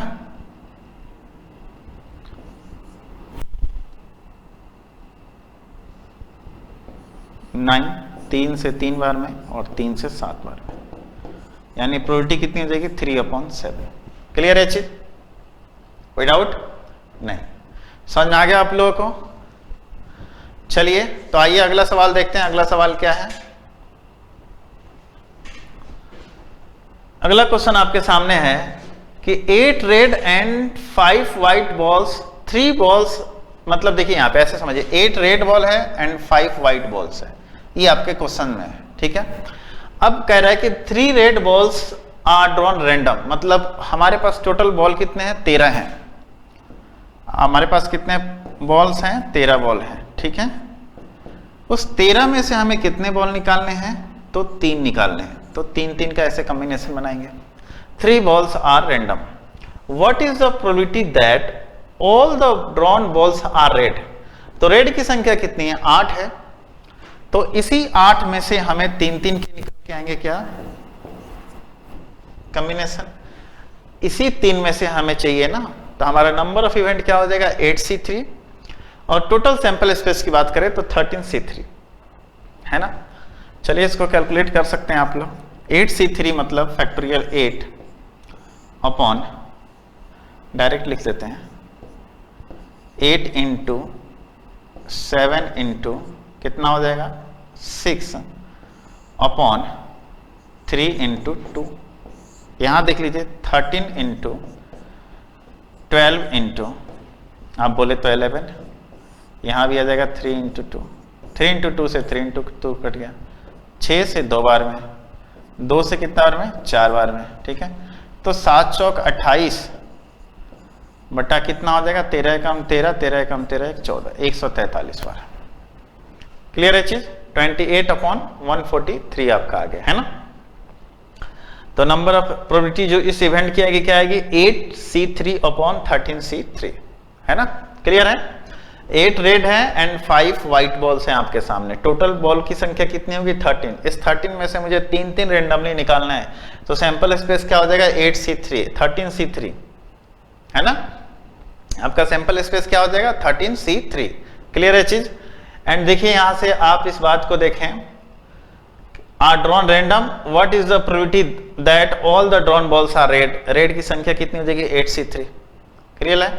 नाइन 3 से 3 बार में और 3 से 7 बार में, यानी प्रोबेबिलिटी कितनी हो जाएगी 3/7। क्लियर है चीज, कोई डाउट नहीं, समझ में आ गया आप लोगों को। चलिए तो आइए अगला सवाल देखते हैं। अगला सवाल क्या है, अगला क्वेश्चन आपके सामने है कि 8 red and 5 white balls, 3 balls, मतलब देखिए यहां पे ऐसे समझिए 8 रेड बॉल है एंड 5 व्हाइट बॉल्स है, ये आपके क्वेश्चन में है। ठीक है, अब कह रहा है कि 3 red balls are drawn random, मतलब हमारे पास टोटल बॉल कितने हैं 13 हैं, हमारे पास कितने बॉल्स हैं 13 बॉल हैं। ठीक है, उस 13 में से हमें कितने बॉल निकालने हैं, तो 3 निकालने हैं, तो 3-3 का ऐसे कॉम्बिनेशन बनाएंगे। 3 balls are random. What is the probability that all the drawn balls are red? तो रेड की संख्या कितनी है 8 है, तो इसी 8 में से हमें 3-3 के निकल के आएंगे क्या कॉम्बिनेशन, इसी 3 में से हमें चाहिए ना, तो हमारा नंबर ऑफ इवेंट क्या हो जाएगा 8C3, और टोटल सैंपल स्पेस की बात करें तो 13C3, है ना। चलिए इसको कैलकुलेट कर सकते हैं आप लोग। 8C3 मतलब फैक्टोरियल 8 अपॉन, डायरेक्ट लिख लेते हैं 8 इंटू 7 इंटू कितना हो जाएगा 6 अपॉन 3 इंटू 2। यहाँ देख लीजिए 13 इंटू 12 इंटू आप बोले तो 11, यहाँ भी आ जाएगा 3 इंटू 2, 3 इंटू 2 से 3 इंटू 2 कट गया, 6 से 2 बार में, 2 से कितना बार में 4 बार में, ठीक है। तो 7 चौक 28 बटा कितना हो जाएगा 13 एकम 13, 13 एकम 13 एक 14, 143 बार। क्लियर है चीज? 28 अपॉन 143 आपका आ गया है ना। तो नंबर ऑफ प्रोबेबिलिटी जो इस इवेंट की आएगी क्या आएगी 8C3 अपॉन 13C3 है ना। क्लियर है? 8 रेड है एंड 5 व्हाइट बॉल्स हैं आपके सामने। टोटल बॉल की संख्या कितनी होगी 13। इस 13 में से मुझे 3 रेंडमली निकालना है, तो सैंपल स्पेस क्या हो जाएगा 8C3 13C3 है ना। आपका सैंपल स्पेस क्या हो जाएगा 13C3। क्लियर है चीज? एंड देखिए यहां से आप इस बात को देखें, are drawn random, what is the probability that all the drawn balls are red. Red की संख्या कितनी हो जाएगी 8C3। क्लियर है?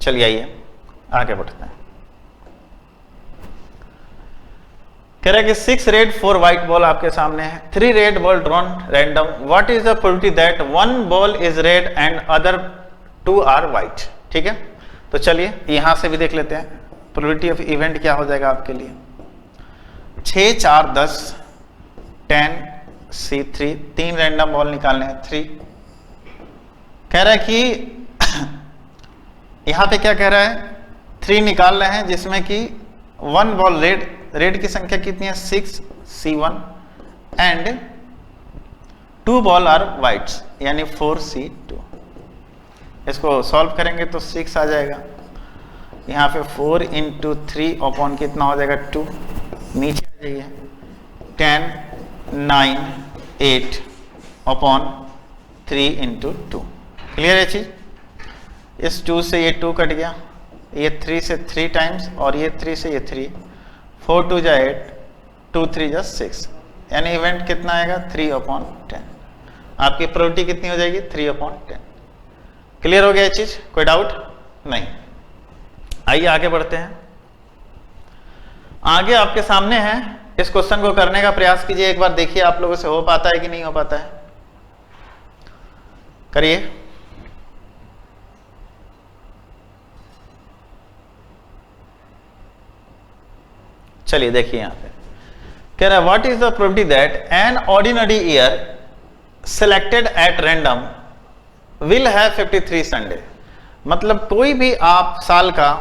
चलिए आइए आगे बढ़ते हैं। कह रहा है कि 6 रेड 4 व्हाइट बॉल आपके सामने है, 3 red ball drawn random, what is the probability that 1 ball is red and other 2 are white. ठीक है, तो चलिए यहां से भी देख लेते हैं प्रोबेबिलिटी ऑफ इवेंट क्या हो जाएगा आपके लिए। 6 4 10 10C3, 3 रैंडम बॉल निकालने हैं 3। कह रहा है कि यहां पे क्या कह रहा है 3 निकाल रहे हैं, जिसमें कि 1 बॉल रेड, रेड की संख्या कितनी है 6C1 and 2 ball are whites यानी 4C2। इसको सॉल्व करेंगे तो 6 आ जाएगा, यहाँ पे 4 इंटू 3 अपॉन कितना हो जाएगा 2, नीचे आ जाइए 10 9 8 अपॉन 3 इंटू 2। क्लियर है चीज? इस 2 से ये 2 कट गया, ये 3 से 3 टाइम्स और ये 3 से ये 3, 4 2 जा 8, 2 3 जा 6, यानी इवेंट कितना आएगा 3/10। आपकी प्रोबेबिलिटी कितनी हो जाएगी 3/10। क्लियर हो गया चीज? कोई डाउट नहीं? आइए आगे बढ़ते हैं। आगे आपके सामने है, इस क्वेश्चन को करने का प्रयास कीजिए, एक बार देखिए आप लोगों से हो पाता है कि नहीं हो पाता है। करिए। चलिए देखिए यहां पे कह रहा है what is the probability that an ordinary year selected eight random will have 53 Sunday. मतलब कोई भी आप साल का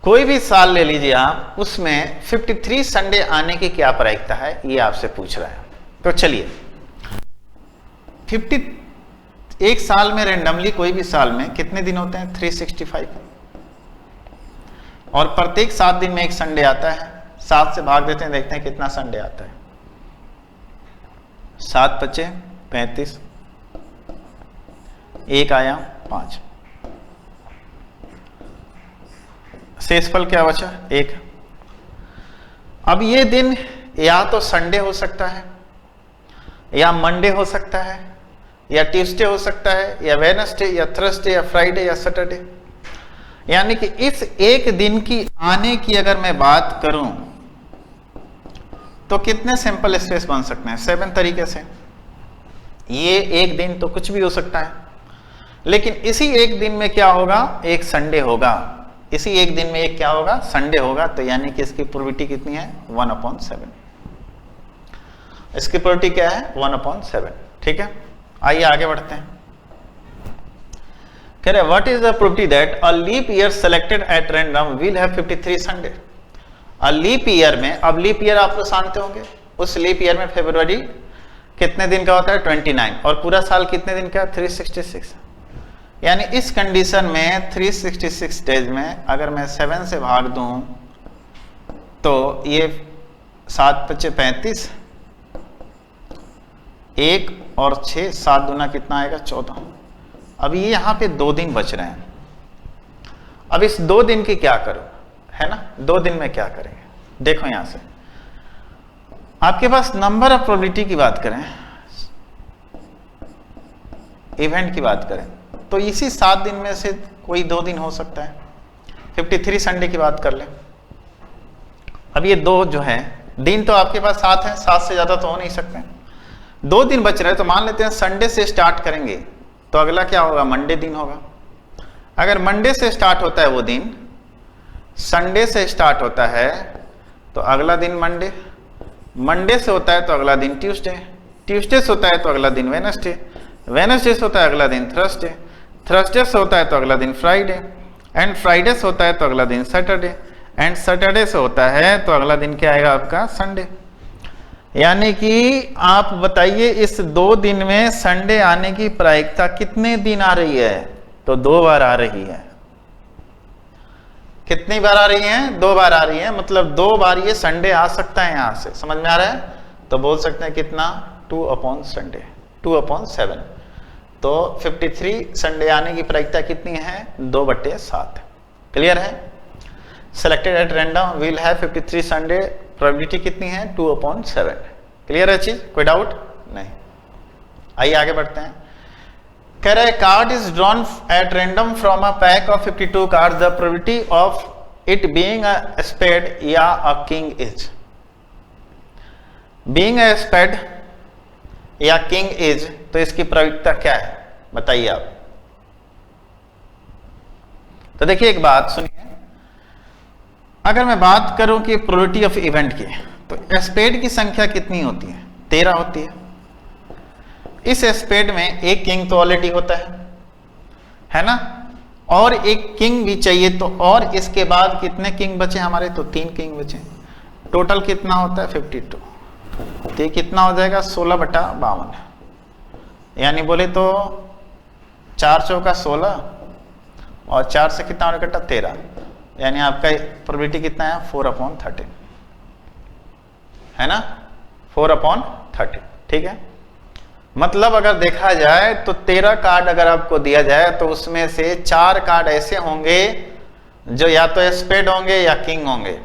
कोई भी साल ले लीजिए आप, उसमें 53 संडे आने की क्या प्रायिकता है, ये आपसे पूछ रहा है। तो चलिए एक साल में रेंडमली कोई भी साल में कितने दिन होते हैं 365, और प्रत्येक 7 दिन में एक संडे आता है। 7 से भाग देते हैं, देखते हैं कितना संडे आता है। 7 बचे 35, 1 आया 5, शेषफल क्या बचा 1। अब ये दिन या तो संडे हो सकता है, या मंडे हो सकता है, या ट्यूसडे हो सकता है, या वेडनेसडे, या थर्सडे, या फ्राइडे, या सैटरडे। यानी कि इस एक दिन की आने की अगर मैं बात करूं तो कितने सैंपल स्पेस बन सकते हैं 7 तरीके से। ये एक दिन तो कुछ भी हो सकता है, लेकिन इसी एक दिन में क्या होगा एक संडे होगा, इसी एक दिन में एक क्या होगा संडे होगा। तो यानी कि इसकी प्रोबेबिलिटी कितनी है 1/7। इसकी प्रोबेबिलिटी क्या है 1/7। ठीक है, आइए आगे बढ़ते हैं। कह रहे what is the probability that a leap year selected at random will have 53 Sunday. A leap year में, अब लीप ईयर आप लोग जानते होंगे, उस लीप ईयर में फरवरी कितने दिन का होता है 29, और पूरा साल कितने दिन का 366। यानी इस कंडीशन में 366 डेज में अगर मैं 7 से भाग दूं तो ये 7 × 5 = 35, 1 और 6 7 दूना कितना आएगा 14। अब ये यहाँ पे 2 दिन बच रहे हैं। अब इस 2 दिन की क्या करूं, है ना, 2 दिन में क्या करेंगे। देखो यहां से आपके पास नंबर ऑफ प्रोबेबिलिटी की बात करें, इवेंट की बात करें, तो इसी 7 दिन में से कोई 2 दिन हो सकता है। 53 संडे की बात कर लें। अब ये 2 जो है दिन तो आपके पास 7 है, 7 से ज़्यादा तो हो नहीं सकते। 2 दिन बच रहे, तो मान लेते हैं संडे से स्टार्ट करेंगे, तो अगला क्या होगा, मंडे दिन होगा। अगर मंडे से स्टार्ट होता है वो दिन, संडे से स्टार्ट होता है तो अगला दिन मंडे, मंडे से होता है तो अगला दिन ट्यूसडे, ट्यूसडे से होता है तो अगला दिन वेडनेसडे, वेडनेसडे से होता है अगला दिन थर्सडे, थर्सडे से होता है तो अगला दिन फ्राइडे, एंड फ्राइडे से होता है तो अगला दिन सैटरडे, एंड सैटरडे से होता है तो अगला दिन क्या आएगा आपका, संडे। यानी कि आप बताइए इस 2 दिन में संडे आने की प्रायिकता कितने दिन आ रही है, तो 2 बार आ रही है। कितनी बार आ रही है, 2 बार आ रही है, मतलब 2 बार ये संडे आ सकता है। यहां से समझ में आ रहा है, तो बोल सकते हैं कितना, 2 संडे, 2/7। तो 53 संडे आने की प्रायिकता कितनी है, 2/7। क्लियर है। Selected at random will have 53 Sunday, probability कितनी है, 2/7। क्लियर है चीज, कोई डाउट नहीं। आइए आगे बढ़ते हैं। कह रहे card is drawn at random from a pack of 52 card, the probability of it being a spade या a king is. Being a spade या किंग इज, तो इसकी प्रोबेबिलिटी क्या है बताइए आप। तो देखिए एक बात सुनिए, अगर मैं बात करूं कि प्रोबेबिलिटी ऑफ इवेंट की, तो स्पेड की संख्या कितनी होती है, 13 होती है। इस स्पेड में एक किंग तो ऑलरेडी होता है ना, और एक किंग भी चाहिए, तो और इसके बाद कितने किंग बचे हमारे, तो 3 किंग बचे। टोटल कितना होता है, 52। तो ये कितना हो जाएगा, 16/52। यानी बोले तो 4 चौका 16 और 4 से कितना होने कटा, 13। यानी आपका प्रोबेबिलिटी कितना है, 4/13 है ना, 4/13। ठीक है। मतलब अगर देखा जाए तो 13 कार्ड अगर आपको दिया जाए, तो उसमें से 4 कार्ड ऐसे होंगे जो या तो स्पेड होंगे या किंग होंगे।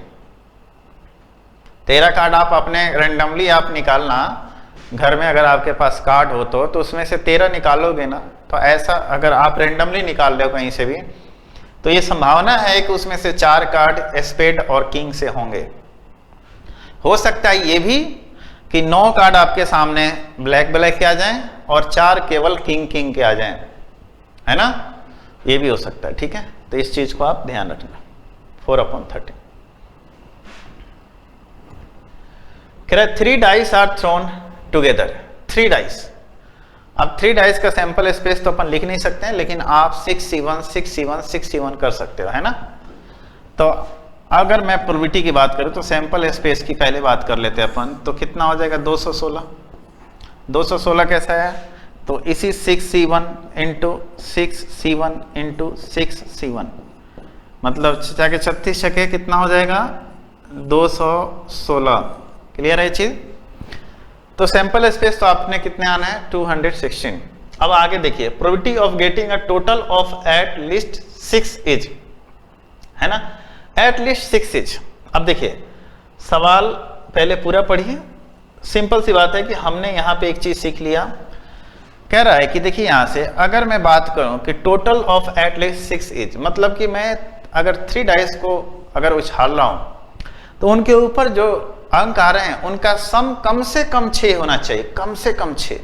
13 कार्ड आप अपने रेंडमली आप निकालना, घर में अगर आपके पास कार्ड हो तो उसमें से 13 निकालोगे ना, तो ऐसा अगर आप रेंडमली निकाल रहे हो कहीं से भी, तो ये संभावना है कि उसमें से 4 कार्ड स्पेड और किंग से होंगे। हो सकता है ये भी कि 9 कार्ड आपके सामने ब्लैक ब्लैक के आ जाएं और 4 केवल किंग किंग के आ जाएं, है ना, ये भी हो सकता है। ठीक है, तो इस चीज को आप ध्यान रखना। 4/13। 3 dice are thrown together. 3 dice, अब 3 डाइस का सैंपल स्पेस तो अपन लिख नहीं सकते हैं, लेकिन आप 6C1 6C1 6C1 कर सकते हो, है ना। तो अगर मैं प्रोबेबिलिटी की बात करूं तो सैंपल स्पेस की पहले बात कर लेते हैं अपन, तो कितना हो जाएगा, 216। 216 कैसा है, तो इसी 6C1 into 6C1 into 6C1, मतलब चाहे 36 छके कितना हो जाएगा, 216। क्लियर है चीज। तो सैंपल स्पेस तो आपने कितने आना है, 216। अब आगे देखिए, probability of getting a total of at least 6 is, है ना, एट लीस्ट 6 इज। अब देखिए सवाल पहले पूरा पढ़िए, सिंपल सी बात है कि हमने यहां पे एक चीज सीख लिया। कह रहा है कि देखिए यहां से अगर मैं बात करूं कि total of at least 6 is, मतलब कि मैं अगर 3 डाइस को अगर उछाल रहा हूं तो उनके ऊपर जो अंक आ रहे हैं उनका सम कम से कम 6 होना चाहिए, कम से कम 6।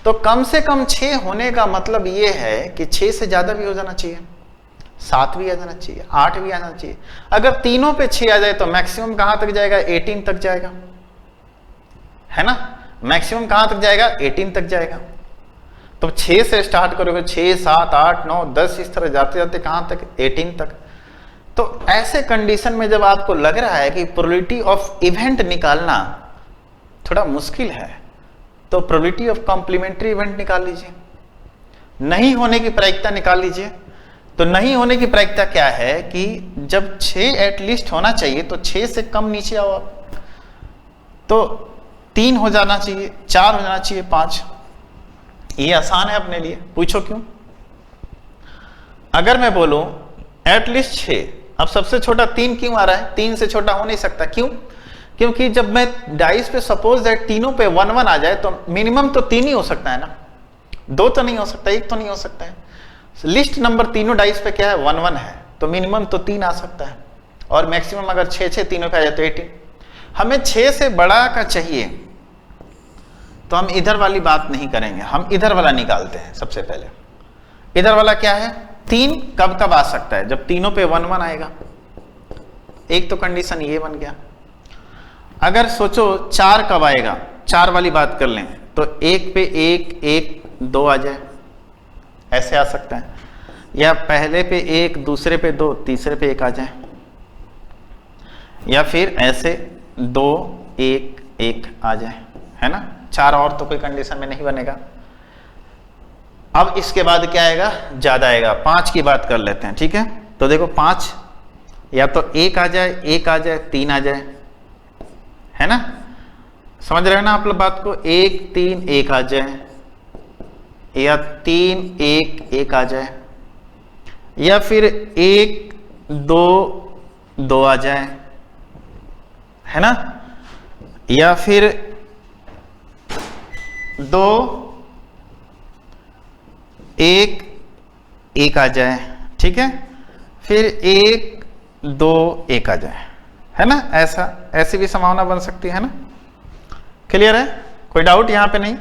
तो कम से कम 6 होने का मतलब ये है कि 6 से ज्यादा भी हो जाना चाहिए, 7 भी आ जाना चाहिए, 8 भी आ जाना चाहिए। अगर तीनों पे 6 आ जाए तो मैक्सिमम कहां तक जाएगा, 18 तक जाएगा, है ना, मैक्सिमम कहां तक जाएगा, 18 तक जाएगा। तो 6 से स्टार्ट करोगे, 6 7 8 9 10 इस तरह जाते जाते कहां तक, 18 तक। तो ऐसे कंडीशन में जब आपको लग रहा है कि प्रोबेबिलिटी ऑफ इवेंट निकालना थोड़ा मुश्किल है, तो प्रोबेबिलिटी ऑफ कॉम्प्लीमेंट्री इवेंट निकाल लीजिए, नहीं होने की प्रायिकता निकाल लीजिए। तो नहीं होने की प्रायिकता क्या है कि जब 6 एटलीस्ट होना चाहिए तो 6 से कम नीचे आओ आप, तो 3 हो जाना चाहिए, 4 हो जाना चाहिए, 5। ये आसान है अपने लिए, पूछो क्यों। अगर मैं बोलूं एटलीस्ट 6, अब सबसे छोटा 3 क्यों आ रहा है, 3 से छोटा हो नहीं सकता, क्यों, क्योंकि जब मैं डाइस पे सपोज दैट तीनों पे 1 1 आ जाए तो मिनिमम तो 3 ही हो सकता है ना, दो तो नहीं हो सकता, एक तो नहीं हो सकता है। लिस्ट नंबर तीनों डाइस पे क्या है, 1 1 है, तो मिनिमम तो 3 आ सकता है, और मैक्सिमम अगर 6 तीनों पे आ जाए तो 18। हमें 6 से बड़ा का चाहिए, तो हम इधर वाली बात नहीं करेंगे, हम इधर वाला निकालते हैं सबसे पहले। इधर वाला क्या है, 3 कब कब आ सकता है, जब तीनों पे 1 1 आएगा। एक तो कंडीशन ये बन गया। अगर सोचो 4 कब आएगा, 4 वाली बात कर लें, तो 1 पे 1 1 2 आ जाए, ऐसे आ सकता है। या पहले पे 1 दूसरे पे 2 तीसरे पे 1 आ जाए, या फिर ऐसे 2 1 1 आ जाए, है ना। 4 और तो कोई कंडीशन में नहीं बनेगा। अब इसके बाद क्या आएगा, ज्यादा आएगा। 5 की बात कर लेते हैं, ठीक है। तो देखो 5 या तो 1 आ जाए, 1 आ जाए, 3 आ जाए, है ना। समझ रहे हो ना आप लोग बात को। 1 3 1 आ जाए, या 3 1 1 आ जाए, या फिर 1 2 2 आ जाए, है ना। या फिर 2 1 1 आ जाए, ठीक है। फिर 1 2 1 आ जाए, है ना। ऐसी भी संभावना बन सकती है ना। क्लियर है, कोई डाउट यहां पे नहीं।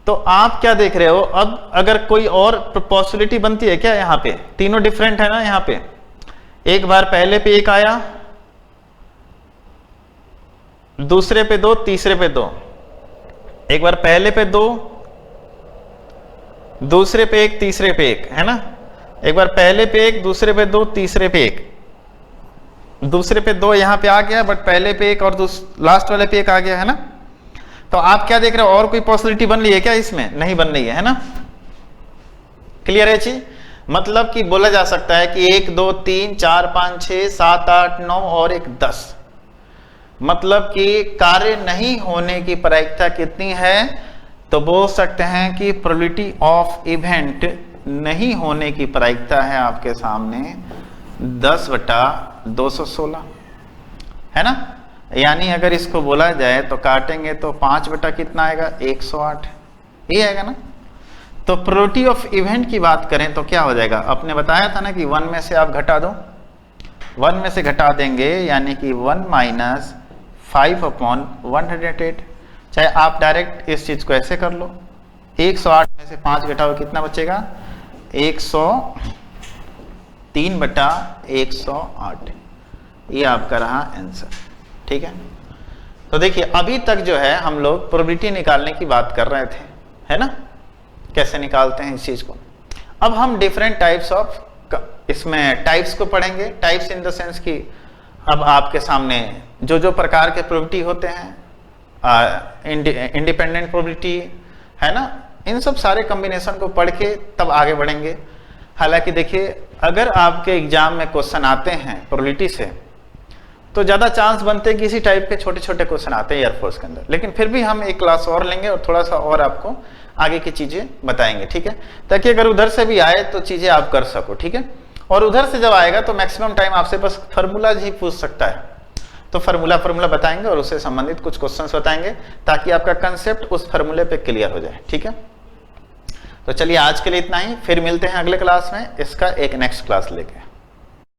तो आप क्या देख रहे हो, अब अगर कोई और पॉसिबिलिटी बनती है क्या, यहां पे तीनों डिफरेंट है ना। यहां पे एक बार पहले पे 1 आया, दूसरे पे 2 तीसरे पे 2, एक बार पहले पे 2 दूसरे पे 1 तीसरे पे 1, है ना। एक बार पहले पे 1 दूसरे पे 2 तीसरे पे 1, दूसरे पे 2 यहां पे आ गया, बट पहले पे 1 और लास्ट वाले पे 1 आ गया, है ना। तो आप क्या देख रहे हो, और कोई पॉसिबिलिटी बन रही है क्या, इसमें नहीं बन रही है ना। क्लियर है चीज। मतलब कि बोला जा सकता है कि 1 2 3 4 5 6 7 8 9 और 1 10, मतलब कि कार्य नहीं होने की प्रायिकता कितनी है, तो बोल सकते हैं कि प्रोबेबिलिटी ऑफ इवेंट नहीं होने की प्रायिकता है आपके सामने 10/216, है ना। यानी अगर इसको बोला जाए तो काटेंगे तो 5 बटा कितना आएगा, 108, ये आएगा ना। तो प्रोबेबिलिटी ऑफ इवेंट की बात करें तो क्या हो जाएगा, आपने बताया था ना कि 1 में से आप घटा दो, 1 में से घटा देंगे, यानी कि 1 माइनस 5/108। चाहे आप डायरेक्ट इस चीज को ऐसे कर लो, 108 में से 5 घटाओ कितना बचेगा, 103/108। ये आपका रहा आंसर, ठीक है। तो देखिए अभी तक जो है हम लोग प्रोबेबिलिटी निकालने की बात कर रहे थे, है ना, कैसे निकालते हैं इस चीज को। अब हम डिफरेंट टाइप्स ऑफ इसमें टाइप्स को पढ़ेंगे। टाइप्स इन द सेंस कि अब आपके सामने जो जो प्रकार के प्रोबेबिलिटी होते हैं, इंडिपेंडेंट प्रोबेबिलिटी, है ना, इन सब सारे कॉम्बिनेशन को पढ़ के तब आगे बढ़ेंगे। हालांकि देखिए अगर आपके एग्जाम में क्वेश्चन आते हैं प्रोबेबिलिटी से, तो ज्यादा चांस बनते हैं कि इसी टाइप के छोटे छोटे क्वेश्चन आते हैं एयरफोर्स के अंदर। लेकिन फिर भी हम एक क्लास और लेंगे और थोड़ा सा और आपको आगे की चीजें बताएंगे, ठीक है, ताकि अगर उधर से भी आए तो चीजें आप कर सको, ठीक है। और उधर से जब आएगा तो मैक्सिमम टाइम आपसे बस फार्मूला ही पूछ सकता है, तो फार्मूला बताएंगे और उससे संबंधित कुछ क्वेश्चंस बताएंगे, ताकि आपका कंसेप्ट उस फार्मूले पे क्लियर हो जाए, ठीक है। तो चलिए आज के लिए इतना ही, फिर मिलते हैं अगले क्लास में इसका एक नेक्स्ट क्लास लेके।